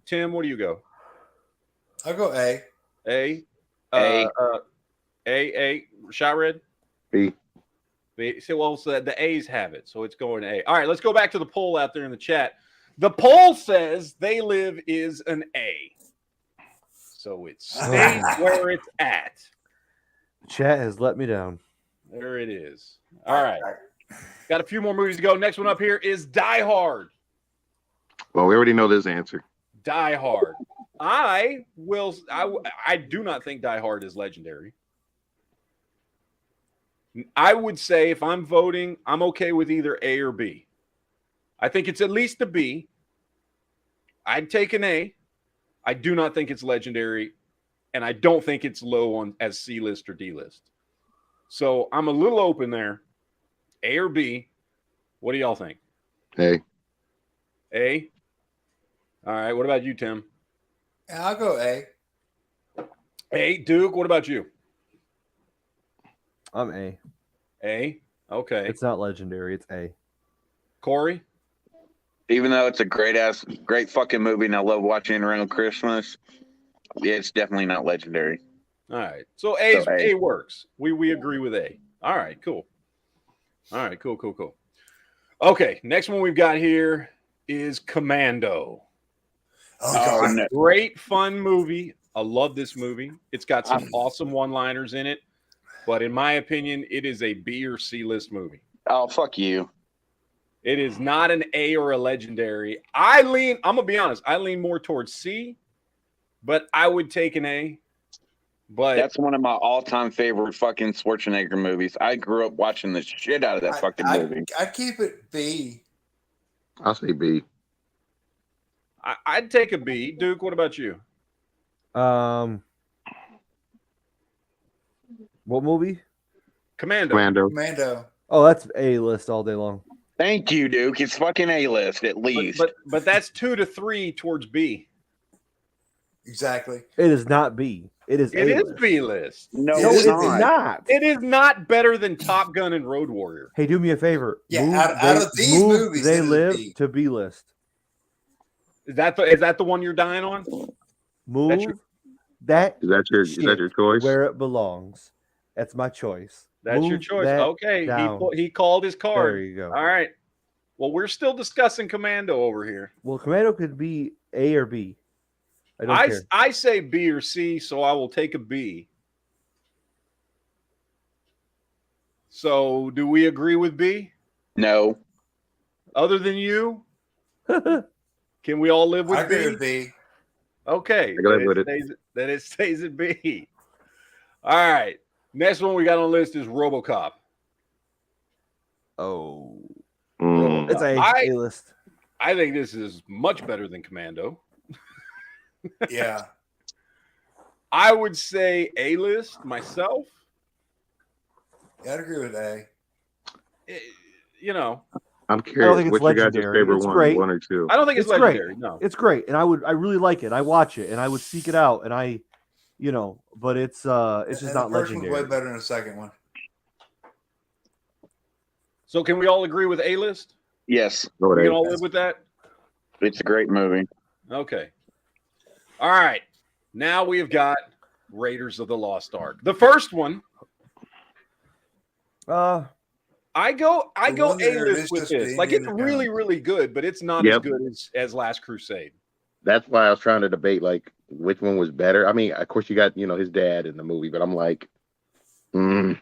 Tim, what do you go? I'll go A. A. A. Shot red. B. B. So the A's have it, so it's going A. All right, let's go back to the poll out there in the chat. The poll says They Live is an A. So it stays where it's at. Chat has let me down. There it is. All right. Got a few more movies to go. Next one up here is Die Hard. Well, we already know this answer. Die Hard. I do not think Die Hard is legendary. I would say if I'm voting, I'm okay with either A or B. I think it's at least a B. I'd take an A. I do not think it's legendary, and I don't think it's low on as C list or D list. So I'm a little open there. A or B. What do y'all think? A. A. All right. What about you, Tim? Yeah, I'll go A. A. Duke, what about you? I'm A. A. Okay. It's not legendary. It's A. Corey? Even though it's a great fucking movie and I love watching it around Christmas, it's definitely not legendary. All right. So A works. We agree with A. All right, cool. All right, cool. Okay, next one we've got here is Commando. Great fun movie. I love this movie. It's got some awesome one-liners in it, but in my opinion, it is a B or C list movie. Oh, fuck you. It is not an A or a legendary. I'm gonna be honest, I lean more towards C, but I would take an A. But that's one of my all-time favorite fucking Schwarzenegger movies. I grew up watching the shit out of that fucking movie. I'd keep it B. I'll say B. I'd take a B. Duke, what about you? What movie? Commando. Oh, that's A list all day long. Thank you, Duke. It's fucking A list at least. But that's 2 to 3 towards B. Exactly. It is not B. It is B list. No, it's not. It is not better than Top Gun and Road Warrior. Hey, do me a favor. Yeah, out of these movies, They Live to B list. Is that the one you're dying on? Move Is that your choice? Where it belongs. That's my choice. That's your choice. Okay, he called his card. There you go. All right. Well, we're still discussing Commando over here. Well, Commando could be A or B. I don't care. I say B or C, so I will take a B. So, do we agree with B? No. Other than you? Can we all live with I B? agree with B. Okay. Then it stays at B. All right. Next one we got on the list is RoboCop. Oh. RoboCop. It's A list. I think this is much better than Commando. Yeah. I would say A list myself. Yeah, I'd agree with A. I'm curious. What's your guys' favorite it's one? Great. One or two? I don't think it's legendary. Great. No, it's great, and I really like it. I watch it, and I would seek it out, and but it's just not legendary. Way better than the second one. So can we all agree with A list? Yes. We can all live with that. It's a great movie. Okay. All right. Now we have got Raiders of the Lost Ark. The first one. I go A list with this. Like, it's really, really good, but it's not as good as Last Crusade. That's why I was trying to debate like which one was better. I mean, of course you got his dad in the movie, but I'm like, I mean,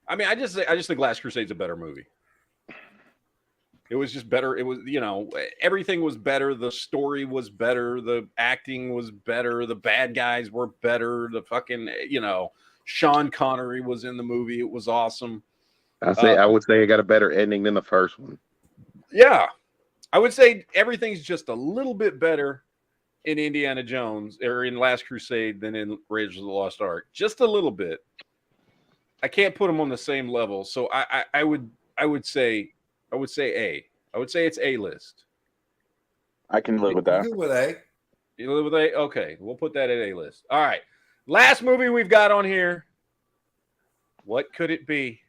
I just think Last Crusade's a better movie. It was just better. It was, everything was better. The story was better. The acting was better. The bad guys were better. The fucking, Sean Connery was in the movie. It was awesome. I would say it got a better ending than the first one. Yeah. I would say everything's just a little bit better in Indiana Jones or in Last Crusade than in Raiders of the Lost Ark. Just a little bit. I can't put them on the same level. So I would say A. I would say it's A list. I can live with that. Good with A. You live with A? Okay, we'll put that at A list. All right. Last movie we've got on here. What could it be?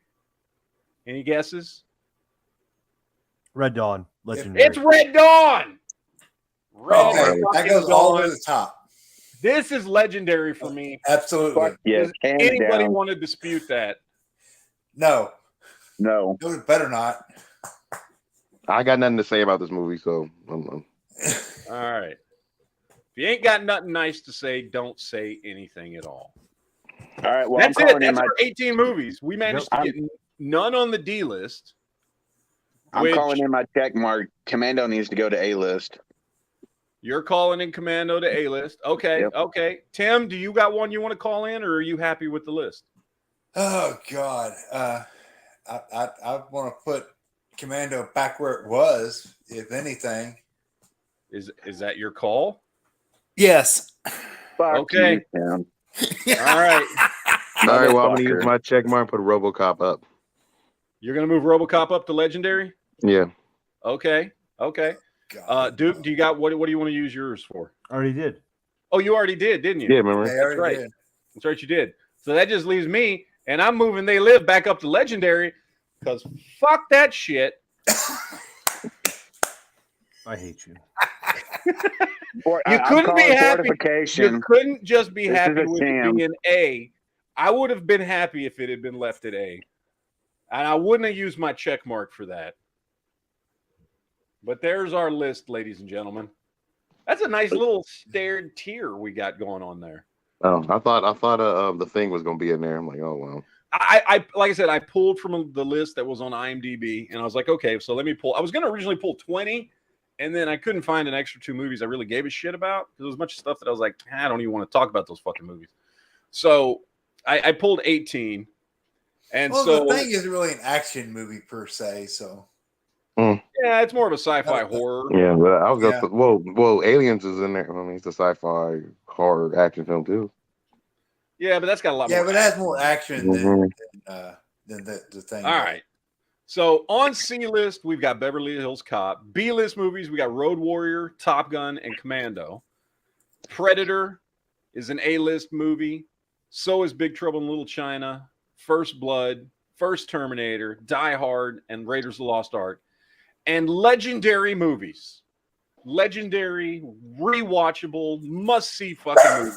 Any guesses? Red Dawn. Legendary. It's Red Dawn. Okay, that goes all the way to the top. This is legendary for me. Absolutely. Yes. Anybody want to dispute that? No. No. It better not. I got nothing to say about this movie, so All right. If you ain't got nothing nice to say, don't say anything at all. All right. Well, That's it. That's our 18 movies. We managed to get none on the D list. I'm calling in my check mark. Commando needs to go to A list. You're calling in Commando to A list. Okay. Yep. Okay. Tim, do you got one you want to call in, or are you happy with the list? Oh God. I want to put Commando back where it was, if anything. Is that your call? Yes. Okay. You, All right. all right. Well, I'm gonna use my check mark and put RoboCop up. You're gonna move RoboCop up to legendary? Yeah. Okay. Okay. Duke, do you got what do you want to use yours for? I already did. Oh, you already did, didn't you? Yeah, remember? That's right. That's right, you did. So that just leaves me, and I'm moving They Live back up to legendary because fuck that shit. I hate you. You couldn't be happy. You couldn't just be happy with it being A. I would have been happy if it had been left at A. And I wouldn't have used my check mark for that. But there's our list, ladies and gentlemen. That's a nice little stared tier we got going on there. Oh, I thought the Thing was gonna be in there. I'm like, oh wow. I like I said, I pulled from the list that was on IMDb, and I was like, okay, so let me pull. I was going to originally pull 20, and then I couldn't find an extra 2 movies I really gave a shit about because there was a bunch of stuff that I was like, I don't even want to talk about those fucking movies. So I pulled 18, and the Thing isn't really an action movie per se, so. Yeah, it's more of a sci-fi horror. Yeah, but I was gonna put, whoa, Aliens is in there. I mean, it's a sci-fi horror action film too. Yeah, but that's got a lot more. Yeah, but it has more action than the Thing. All right. So on C list, we've got Beverly Hills Cop. B list movies, we got Road Warrior, Top Gun, and Commando. Predator is an A list movie. So is Big Trouble in Little China, First Blood, First Terminator, Die Hard, and Raiders of the Lost Ark. And legendary movies. Legendary, rewatchable, must-see fucking movies.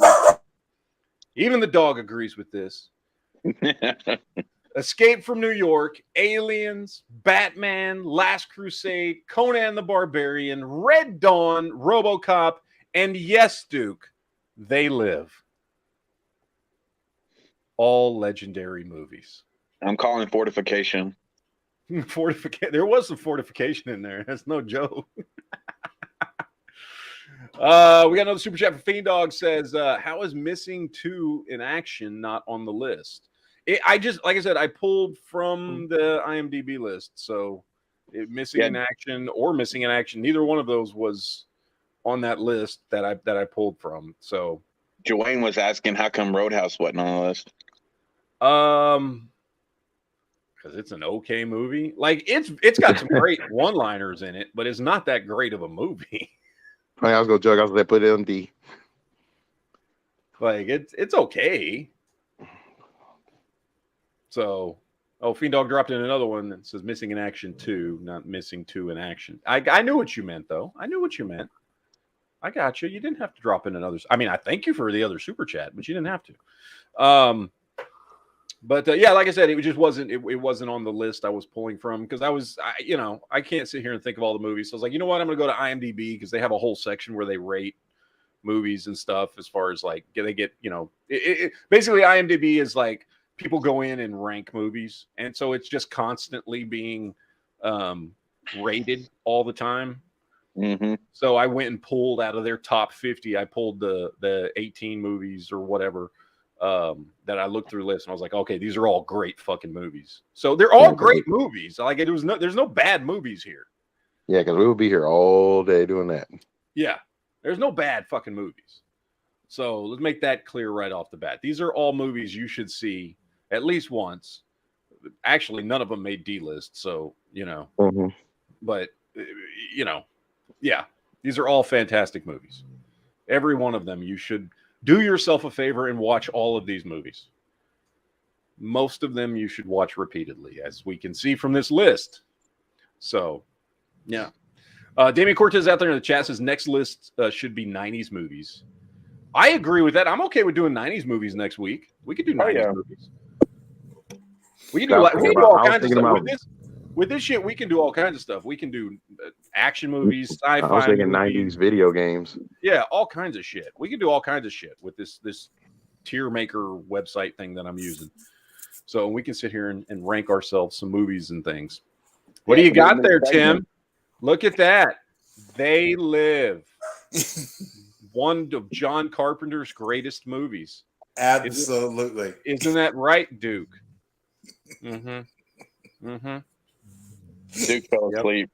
Even the dog agrees with this. Escape from New York, Aliens, Batman, Last Crusade, Conan the Barbarian, Red Dawn, RoboCop, and yes, Duke, They Live. All legendary movies. I'm calling Fortification. There was some fortification in there. That's no joke. We got another super chat from Fiend Dog says, how is Missing 2 in action not on the list? I just, like I said, I pulled from the IMDb list. So Missing in Action or Missing in Action, neither one of those was on that list that I pulled from. So Joanne was asking how come Roadhouse wasn't on the list. Because it's an okay movie. Like it's got some great one-liners in it, but it's not that great of a movie. I was gonna joke. I was gonna put it on D. Like it's okay. So, Fiend Dog dropped in another one that says Missing in Action 2, not Missing 2 in Action. I knew what you meant though. I knew what you meant. I got you. You didn't have to drop in another. I mean, I thank you for the other super chat, but you didn't have to. But yeah, like I said, it just wasn't. It wasn't on the list I was pulling from because I can't sit here and think of all the movies. So I was like, you know what, I'm going to go to IMDb because they have a whole section where they rate movies and stuff as far as like they get. Basically IMDb is like people go in and rank movies, and so it's just constantly being rated all the time. Mm-hmm. So I went and pulled out of their top 50. I pulled the 18 movies or whatever. That I looked through lists and I was like, okay, these are all great fucking movies. So they're all great movies. Like there's no bad movies here. Yeah, because we would be here all day doing that. Yeah. There's no bad fucking movies. So let's make that clear right off the bat. These are all movies you should see at least once. Actually, none of them made D-list, so, you know. Mm-hmm. But, you know, yeah, these are all fantastic movies. Every one of them, you should do yourself a favor and watch all of these movies. Most of them you should watch repeatedly, as we can see from this list. So, yeah. Damian Cortez out there in the chat says next list should be 90s movies. I agree with that. I'm okay with doing 90s movies next week. We could do 90s movies. We can do all kinds of stuff. With this shit, we can do all kinds of stuff. We can do action movies, sci-fi. I was thinking movies. 90s video games. Yeah, all kinds of shit. We can do all kinds of shit with this tier maker website thing that I'm using. So we can sit here and rank ourselves some movies and things. What do you got there, Tim? Look at that. They Live. One of John Carpenter's greatest movies. Absolutely. Isn't that right, Duke? Mm-hmm. Mm-hmm. Duke fell asleep.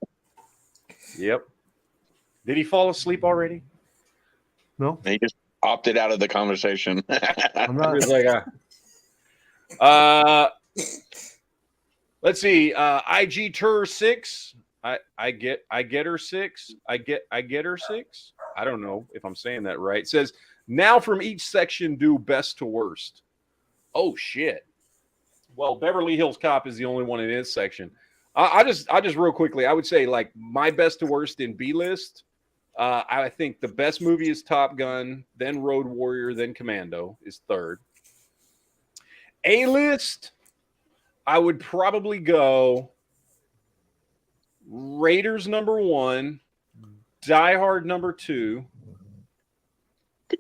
Yep. Did he fall asleep already? No. He just opted out of the conversation. I'm not. He was like, let's see. IG Tur 6. I get her 6. I get her 6. I don't know if I'm saying that right. It says now from each section do best to worst. Oh shit. Well, Beverly Hills Cop is the only one in his section. I just real quickly, I would say like my best to worst in B list. I think the best movie is Top Gun, then Road Warrior, then Commando is third. A list, I would probably go Raiders number 1, Die Hard number 2,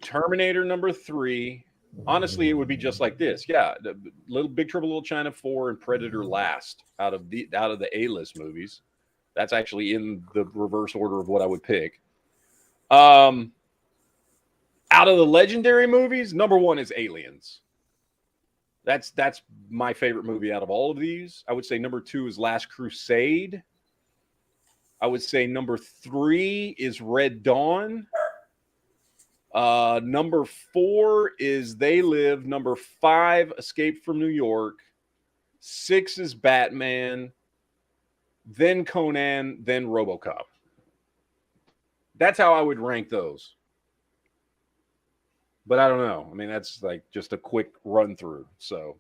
Terminator number 3. Honestly, it would be just like this. Yeah, Big Trouble Little China 4 and Predator last out of the A-list movies. That's actually in the reverse order of what I would pick. Out of the legendary movies, number 1 is Aliens. That's my favorite movie out of all of these. I would say number 2 is Last Crusade. I would say number 3 is Red Dawn. Number 4 is They Live. Number 5, Escape from New York. 6 is Batman. Then Conan. Then RoboCop. That's how I would rank those. But I don't know. I mean, that's like just a quick run through. So,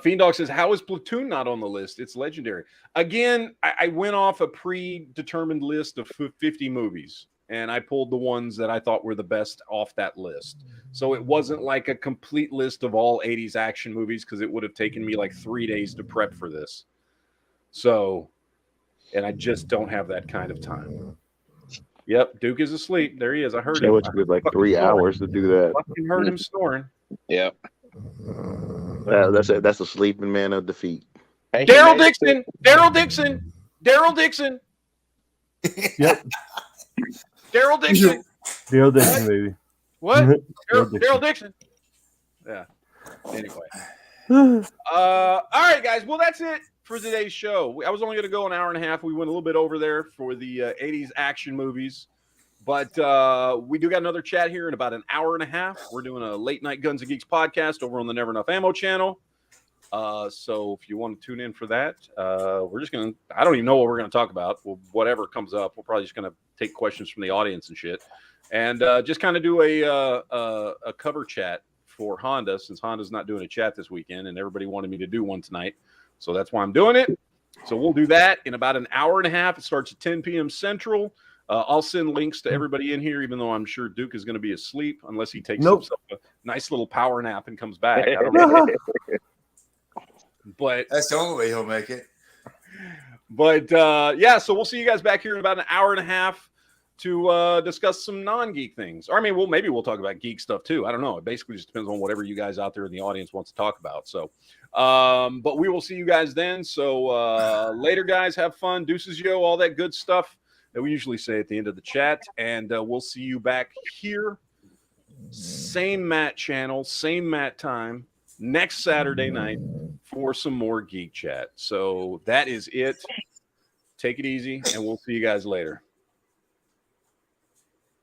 Fiend Dog says, "How is Platoon not on the list? It's legendary." Again, I went off a predetermined list of 50 movies, and I pulled the ones that I thought were the best off that list. So it wasn't like a complete list of all 80s action movies because it would have taken me like 3 days to prep for this. So, and I just don't have that kind of time. Yep, Duke is asleep. There he is. I heard him. It was like 3 hours to do that. Fucking heard him snoring. Yep. That's a sleeping man of defeat. Hey, Daryl Dixon. Daryl Dixon. Daryl Dixon. Yep. Daryl Dixon. Daryl Dixon, baby. What? Daryl Dixon. Yeah. Anyway. All right, guys. Well, that's it for today's show. I was only going to go an hour and a half. We went a little bit over there for the 80s action movies. But we do got another chat here in about an hour and a half. We're doing a late night Guns and Geeks podcast over on the Never Enough Ammo channel. So if you want to tune in for that, we're just going to, I don't even know what we're going to talk about. Well, whatever comes up, we're probably just going to take questions from the audience and shit. And just kind of do a cover chat for Honda, since Honda's not doing a chat this weekend and everybody wanted me to do one tonight. So that's why I'm doing it. So we'll do that in about an hour and a half. It starts at 10 p.m. Central. I'll send links to everybody in here, even though I'm sure Duke is going to be asleep unless he takes himself a nice little power nap and comes back. I don't know. But that's the only way he'll make it. But yeah, so we'll see you guys back here in about an hour and a half to discuss some non-geek things. Or I mean, maybe we'll talk about geek stuff too. I don't know. It basically just depends on whatever you guys out there in the audience wants to talk about. So, but we will see you guys then. So later, guys, have fun. Deuces, yo, all that good stuff that we usually say at the end of the chat. And we'll see you back here. Same Matt channel, same Matt time, next Saturday night for some more Geek Chat. So that is it. Take it easy, and we'll see you guys later.